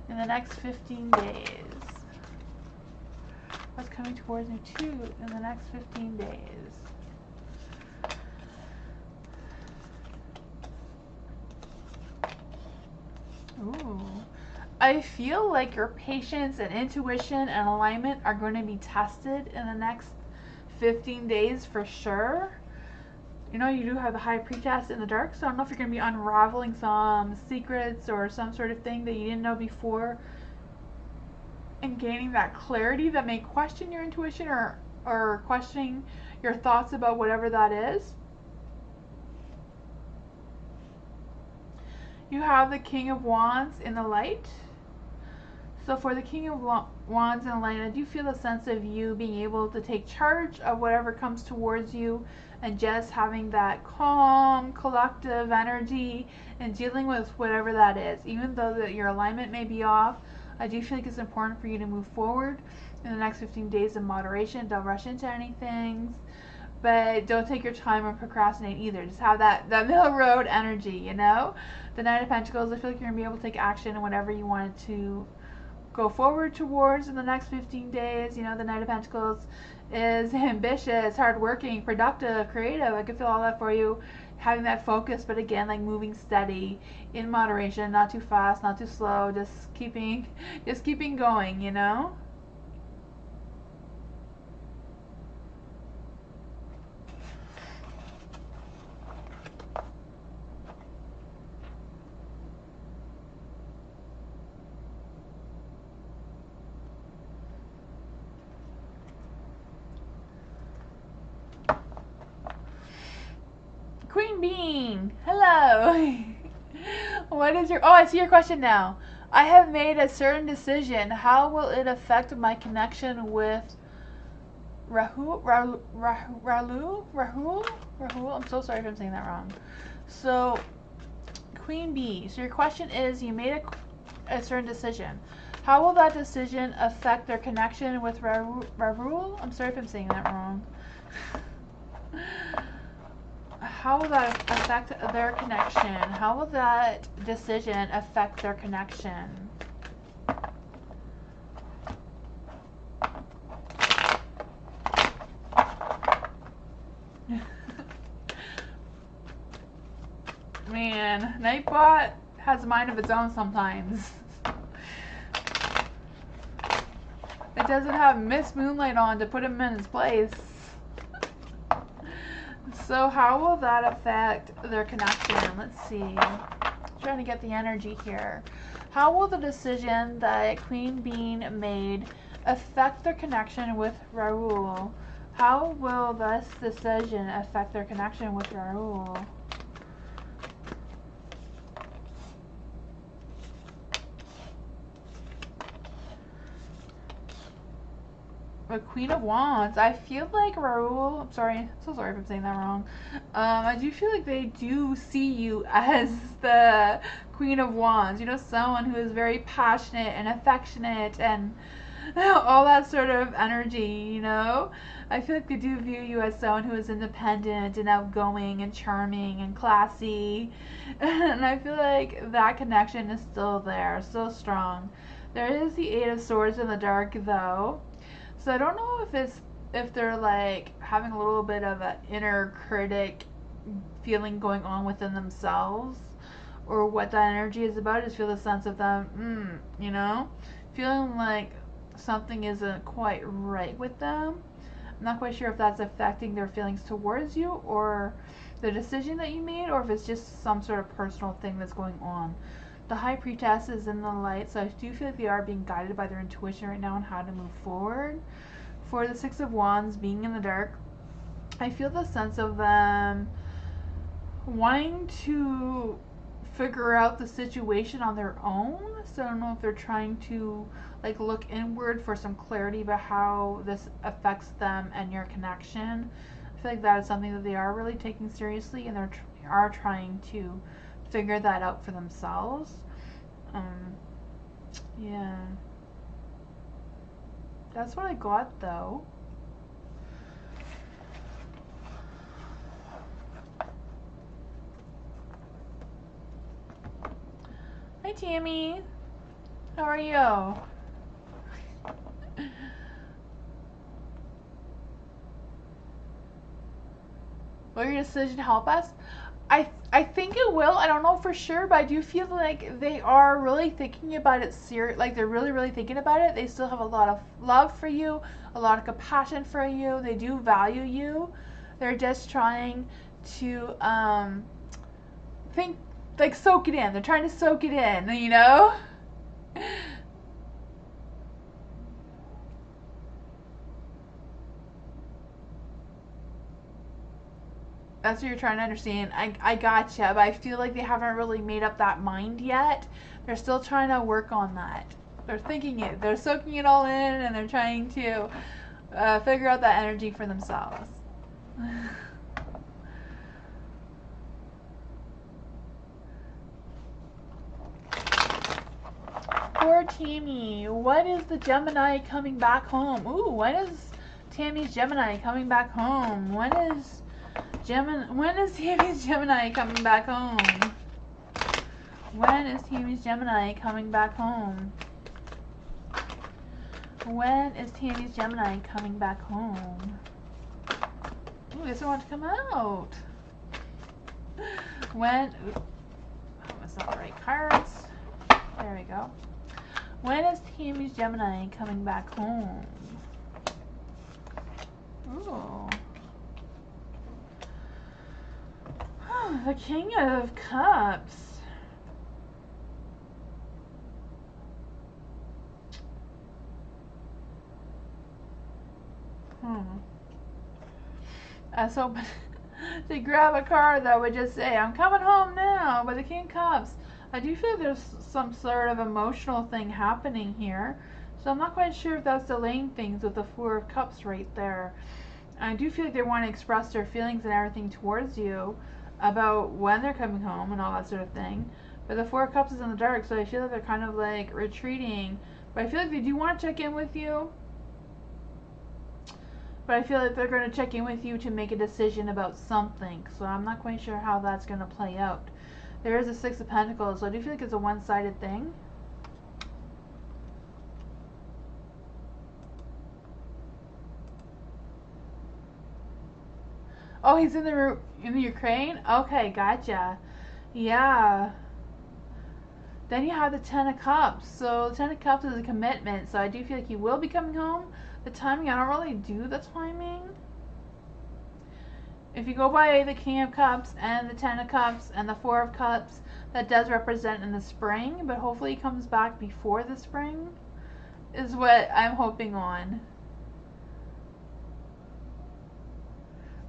in the next 15 days? What's coming towards you too in the next 15 days? Ooh. I feel like your patience and intuition and alignment are going to be tested in the next 15 days for sure. You know, you do have the high pretest in the dark, so I don't know if you're going to be unraveling some secrets or some sort of thing that you didn't know before and gaining that clarity that may question your intuition or questioning your thoughts about whatever that is. You have the King of Wands in the light. So for the King of Wands in the light, I do feel a sense of you being able to take charge of whatever comes towards you and just having that calm, collective energy and dealing with whatever that is. Even though that your alignment may be off, I do feel like it's important for you to move forward in the next 15 days in moderation. Don't rush into anything, but don't take your time and procrastinate either. Just have that middle road energy, you know? The Knight of Pentacles, I feel like you're going to be able to take action in whatever you wanted to go forward towards in the next 15 days. You know, the Knight of Pentacles is ambitious, hardworking, productive, creative. I can feel all that for you. Having that focus, but again, like moving steady in moderation, not too fast, not too slow, just keeping going, you know? Queen Bean, hello. What is your, oh, I see your question now. I have made a certain decision. How will it affect my connection with Rahul? I'm so sorry if I'm saying that wrong. So, Queen Bee. So your question is, you made a certain decision. How will that decision affect their connection with Rahul? I'm sorry if I'm saying that wrong. How will that affect their connection? How will that decision affect their connection? Man, Nightbot has a mind of its own sometimes. It doesn't have Miss Moonlight on to put him in his place. So how will that affect their connection? Let's see. Trying to get the energy here. How will the decision that Queen Bee made affect their connection with Rahul? How will this decision affect their connection with Rahul? The Queen of Wands. I feel like Rahul, I'm sorry, so sorry if I'm saying that wrong. I do feel like they do see you as the Queen of Wands. You know, someone who is very passionate and affectionate and all that sort of energy, you know? I feel like they do view you as someone who is independent and outgoing and charming and classy. And I feel like that connection is still there, still strong. There is the Eight of Swords in the dark, though. So I don't know if they're like having a little bit of an inner critic feeling going on within themselves, or what that energy is about. I just feel the sense of them, you know, feeling like something isn't quite right with them. I'm not quite sure if that's affecting their feelings towards you, or the decision that you made, or if it's just some sort of personal thing that's going on. The High Priestess is in the light, so I do feel like they are being guided by their intuition right now on how to move forward. For the Six of Wands being in the dark, I feel the sense of them wanting to figure out the situation on their own. So I don't know if they're trying to like look inward for some clarity about how this affects them and your connection. I feel like that is something that they are really taking seriously, and they are trying to figure that out for themselves. Yeah. That's what I got, though. Hi, Tammy. How are you? Will your decision help us? I think it will. I don't know for sure, but I do feel like they are really thinking about it like they're really thinking about it. They still have a lot of love for you, a lot of compassion for you. They do value you. They're just trying to think, like, soak it in. They're trying to soak it in, you know? That's what you're trying to understand. I gotcha, but I feel like they haven't really made up that mind yet. They're still trying to work on that. They're thinking it. They're soaking it all in, and they're trying to figure out that energy for themselves. Poor Tammy. When is the Gemini coming back home? Ooh, when is Tammy's Gemini coming back home? When is Tammy's Gemini coming back home? When is Tammy's Gemini coming back home? When is Tammy's Gemini coming back home? Ooh, this one wants to come out. When? Ooh, oh, that's not the right cards. There we go. When is Tammy's Gemini coming back home? Ooh. The King of Cups. I was hoping to grab a card that would just say, I'm coming home now, but the King of Cups. I do feel like there's some sort of emotional thing happening here. So I'm not quite sure if that's delaying things with the Four of Cups right there. I do feel like they want to express their feelings and everything towards you about when they're coming home and all that sort of thing. But the Four of Cups is in the dark, so I feel like they're kind of like retreating. But I feel like they do want to check in with you. But I feel like they're going to check in with you to make a decision about something. So I'm not quite sure how that's going to play out. There is a Six of Pentacles, so I do feel like it's a one-sided thing. Oh, he's in the Ukraine? Okay, gotcha. Yeah. Then you have the Ten of Cups. So the Ten of Cups is a commitment. So I do feel like you will be coming home. The timing, I don't really do the timing. If you go by the King of Cups and the Ten of Cups and the Four of Cups, that does represent in the spring. But hopefully he comes back before the spring is what I'm hoping on.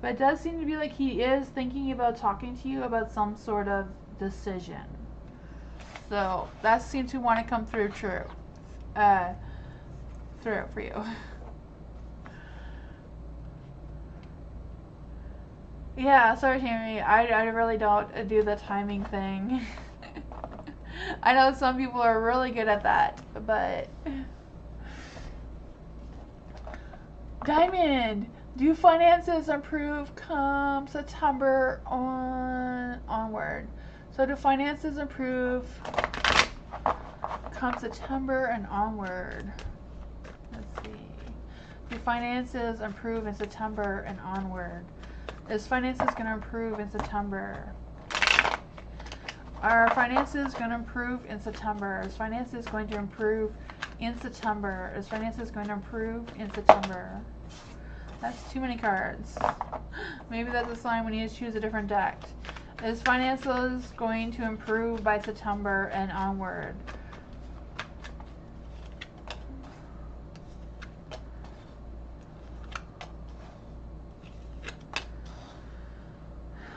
But it does seem to be like he is thinking about talking to you about some sort of decision. So that seems to want to come through through for you. Yeah, sorry Tammy, I really don't do the timing thing. I know some people are really good at that, but... Diamond! Do finances improve come September onward? So do finances improve come September and onward? Let's see. Do finances improve in September and onward? Is finances going to improve in September? Are finances going to improve in September? Is finances going to improve in September? Is finances going to improve in September? That's too many cards. Maybe that's a sign we need to choose a different deck. Is finances going to improve by September and onward?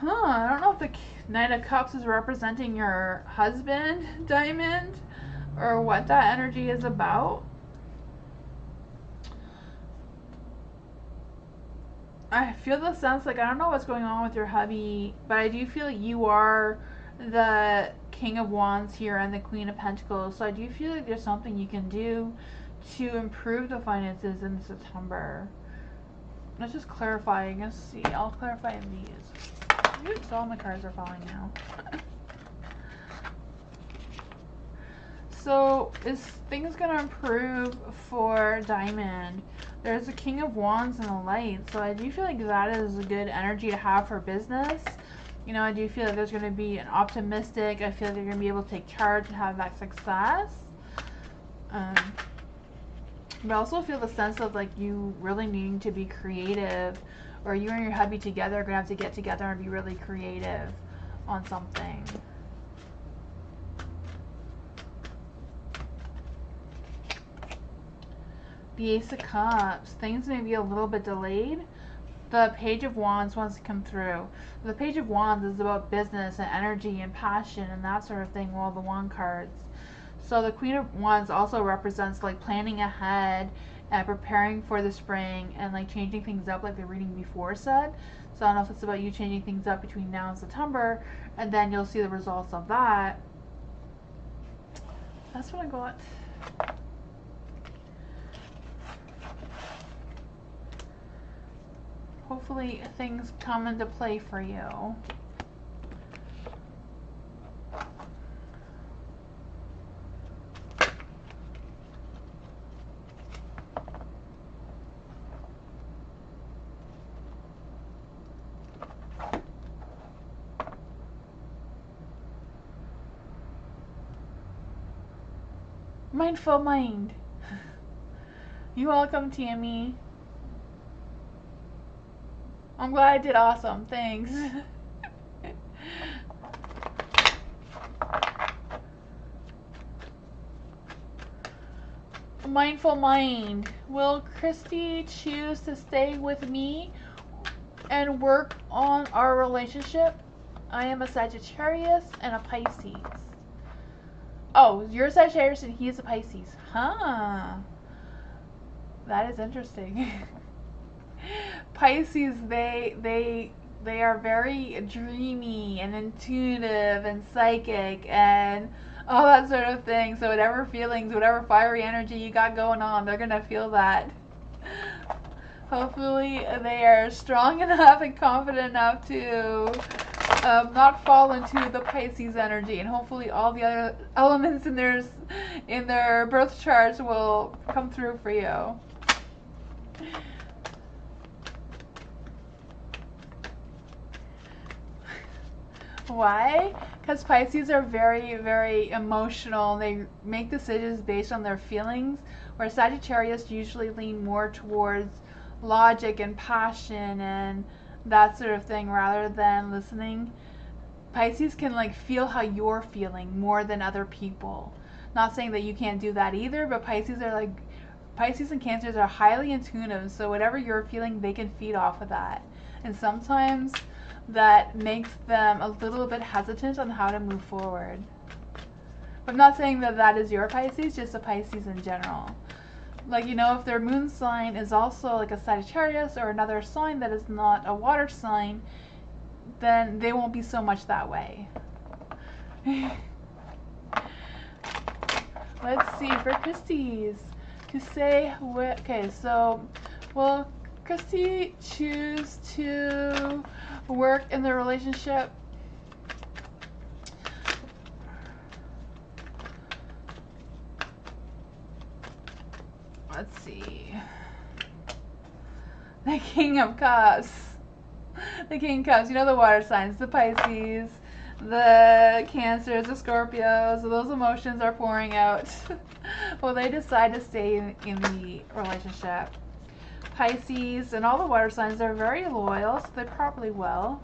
I don't know if the Knight of Cups is representing your husband, Diamond, or what that energy is about. I feel the sense like, I don't know what's going on with your hubby, but I do feel like you are the King of Wands here and the Queen of Pentacles. So I do feel like there's something you can do to improve the finances in September. Let's just clarify. Let's see. I'll clarify in these. Oops, all my cards are falling now. So is things gonna improve for Diamond? There's a King of Wands and a Light, so I do feel like that is a good energy to have for business. You know, I do feel like there's going to be an optimistic, I feel like you're going to be able to take charge and have that success. But I also feel the sense of like you really needing to be creative, or you and your hubby together are going to have to get together and be really creative on something. The Ace of Cups. Things may be a little bit delayed. The Page of Wands wants to come through. The Page of Wands is about business and energy and passion and that sort of thing, while the Wand cards. So the Queen of Wands also represents like planning ahead and preparing for the spring and like changing things up like the reading before said. So I don't know if it's about you changing things up between now and September, and then you'll see the results of that. That's what I got. Hopefully things come into play for you. Mindful Mind. You're welcome, Tammy. I'm glad I did awesome. Thanks. Mindful Mind. Will Christy choose to stay with me and work on our relationship? I am a Sagittarius and a Pisces. Oh, you're a Sagittarius and he's a Pisces. Huh. That is interesting. Pisces, they are very dreamy and intuitive and psychic and all that sort of thing. So whatever feelings, whatever fiery energy you got going on, they're gonna feel that. Hopefully they are strong enough and confident enough to not fall into the Pisces energy, and hopefully all the other elements in their birth charts will come through for you. Why? Because Pisces are very, very emotional. They make decisions based on their feelings, where Sagittarius usually lean more towards logic and passion and that sort of thing rather than listening. Pisces can like feel how you're feeling more than other people. Not saying that you can't do that either, but Pisces and Cancers are highly intuitive, so whatever you're feeling, they can feed off of that. And sometimes that makes them a little bit hesitant on how to move forward. I'm not saying that that is your Pisces, just a Pisces in general. Like, you know, if their moon sign is also like a Sagittarius or another sign that is not a water sign, then they won't be so much that way. Let's see, for Christie's, to say what, okay, so will Christy choose to work in the relationship? Let's see. The King of Cups. The King of Cups. You know the water signs, the Pisces, the Cancers, the Scorpios. Those emotions are pouring out. Well, they decide to stay in the relationship. Pisces and all the water signs are very loyal, so they probably will.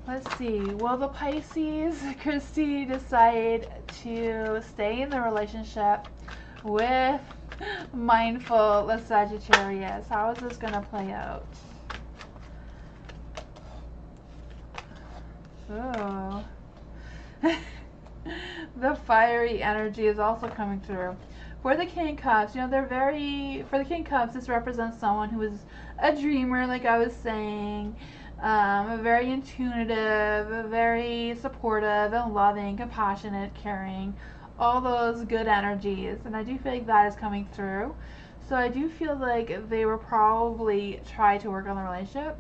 Let's see. Will the Pisces, Christy, decide to stay in the relationship with mindful Sagittarius? How is this going to play out? Oh. The fiery energy is also coming through. For the King of Cups, you know, for the King of Cups, this represents someone who is a dreamer, like I was saying, very intuitive, very supportive and loving, compassionate, caring, all those good energies. And I do feel like that is coming through. So I do feel like they will probably try to work on the relationship.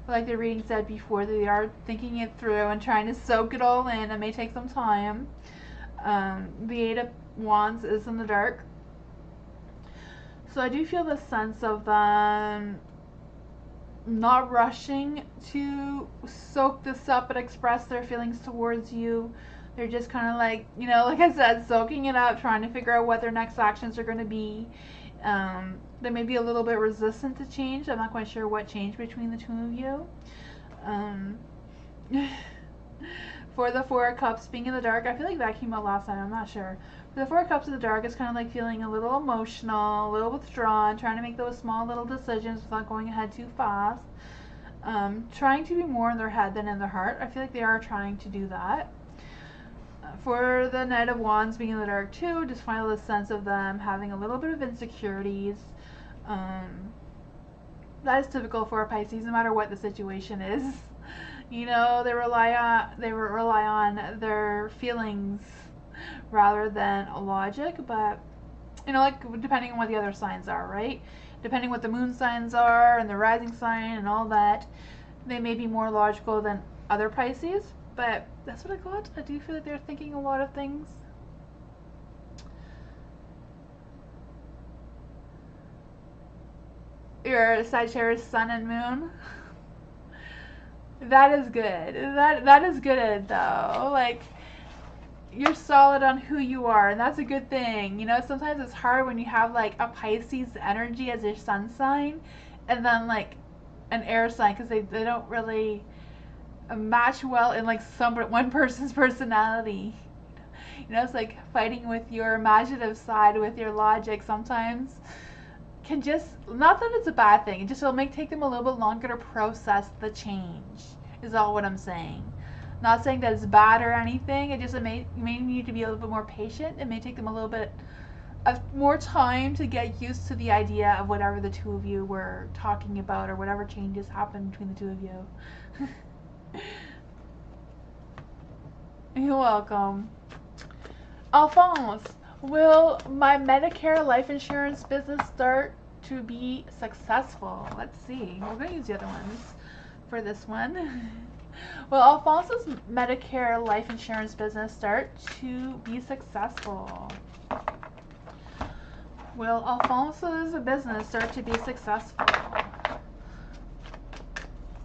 But like the reading said before, they are thinking it through and trying to soak it all in. It may take some time. The Eight of Wands is in the dark. So I do feel the sense of them not rushing to soak this up and express their feelings towards you. They're just kind of like, you know, like I said, soaking it up, trying to figure out what their next actions are going to be. They may be a little bit resistant to change. I'm not quite sure what changed between the two of you. For the Four of Cups being in the dark, I feel like that came out last time, I'm not sure. For the Four of Cups in the dark, it's kind of like feeling a little emotional, a little withdrawn, trying to make those small little decisions without going ahead too fast. Trying to be more in their head than in their heart. I feel like they are trying to do that. For the Knight of Wands being in the dark too, just find the sense of them having a little bit of insecurities. That is typical for a Pisces, no matter what the situation is. You know, they rely on their feelings rather than logic, but you know, like depending on what the other signs are, right? Depending what the moon signs are and the rising sign and all that, they may be more logical than other Pisces, but that's what I got. I do feel like they're thinking a lot of things. Your Sagittarius sun and moon. That is good. That is good though. Like, you're solid on who you are, and that's a good thing. You know, sometimes it's hard when you have like a Pisces energy as your sun sign, and then like an air sign, because they don't really match well in like one person's personality. You know, it's like fighting with your imaginative side with your logic sometimes can just, not that it's a bad thing, it just will take them a little bit longer to process the change, is all what I'm saying. Not saying that it's bad or anything. It just may need to be a little bit more patient. It may take them a little bit of more time to get used to the idea of whatever the two of you were talking about or whatever changes happened between the two of you. You're welcome. Alphonse, will my Medicare life insurance business start to be successful? Let's see. We're going to use the other ones for this one. Will Alphonse's Medicare life insurance business start to be successful? Will Alphonse's business start to be successful?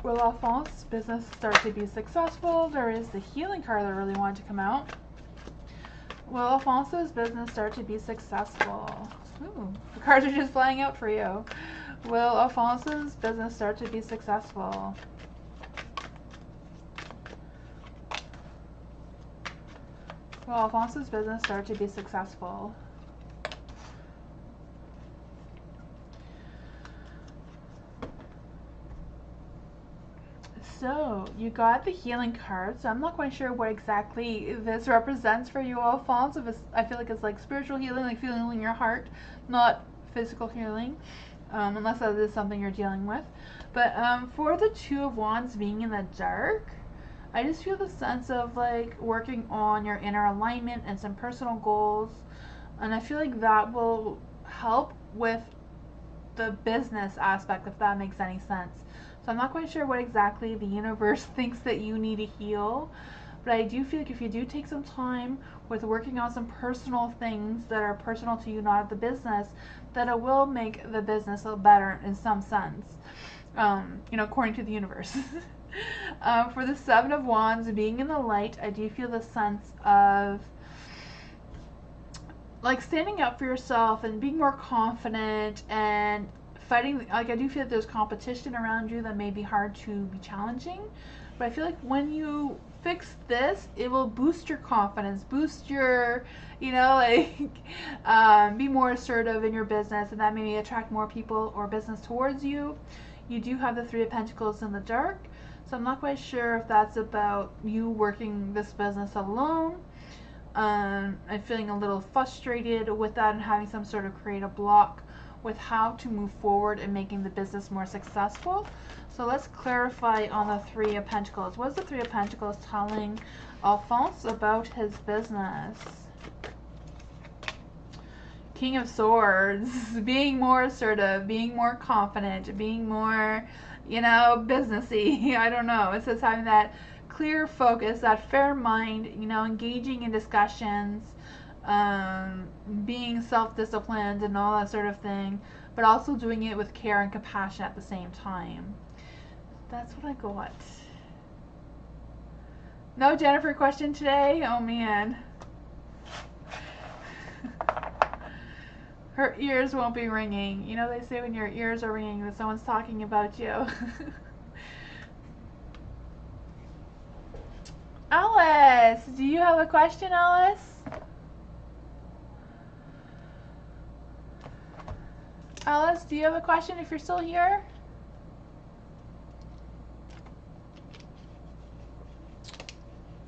Will Alphonse's business start to be successful? There is the healing card that really wanted to come out. Will Alphonse's business start to be successful? Ooh, the cards are just flying out for you. Will Alphonse's business start to be successful? Will Alphonse's business start to be successful? So, you got the healing card, so I'm not quite sure what exactly this represents for you, Alphonse. If it's, I feel like it's like spiritual healing, like feeling your heart, not physical healing, unless that is something you're dealing with. But for the Two of Wands being in the dark, I just feel the sense of like working on your inner alignment and some personal goals, and I feel like that will help with the business aspect, if that makes any sense. So I'm not quite sure what exactly the universe thinks that you need to heal, but I do feel like if you do take some time with working on some personal things that are personal to you, not the business, that it will make the business a little better in some sense, according to the universe. For the Seven of Wands being in the light, I do feel the sense of like standing up for yourself and being more confident and fighting. Like, I do feel like there's competition around you that may be hard to be challenging, but I feel like when you fix this, it will boost your confidence, boost your, be more assertive in your business, and that may attract more people or business towards you. You do have the Three of Pentacles in the dark, so I'm not quite sure if that's about you working this business alone. I'm feeling a little frustrated with that and having some sort of creative block with how to move forward and making the business more successful. So let's clarify on the Three of Pentacles. What's the Three of Pentacles telling Alphonse about his business? King of Swords, being more assertive, being more confident, being more, businessy. I don't know. It says having that clear focus, that fair mind, engaging in discussions, being self-disciplined and all that sort of thing, but also doing it with care and compassion at the same time. That's what I got. No Jennifer question today? Oh man. Her ears won't be ringing. They say when your ears are ringing that someone's talking about you. Alice, do you have a question, Alice? Alice, do you have a question if you're still here?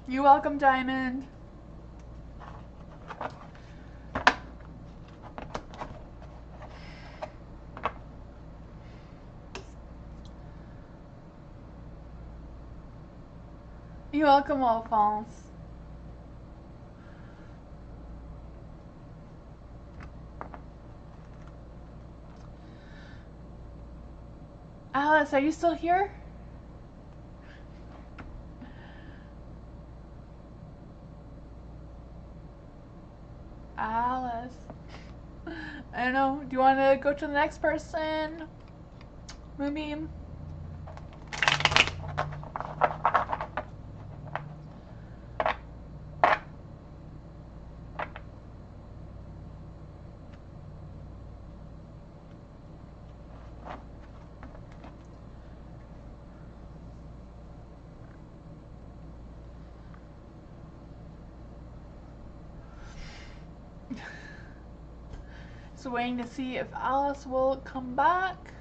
You're welcome, Diamond. You're welcome, Alphonse. Alice, are you still here? Alice. I don't know. Do you want to go to the next person? Moonbeam? So waiting to see if Alice will come back.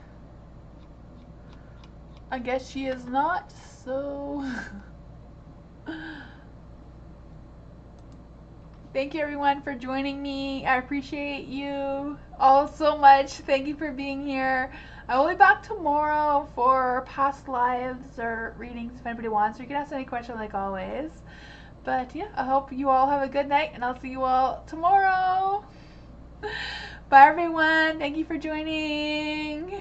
I guess she is not, so Thank you everyone for joining me. I appreciate you all so much. Thank you for being here. I will be back tomorrow for past lives or readings if anybody wants. You can ask any question like always. But yeah, I hope you all have a good night and I'll see you all tomorrow. Bye everyone. Thank you for joining.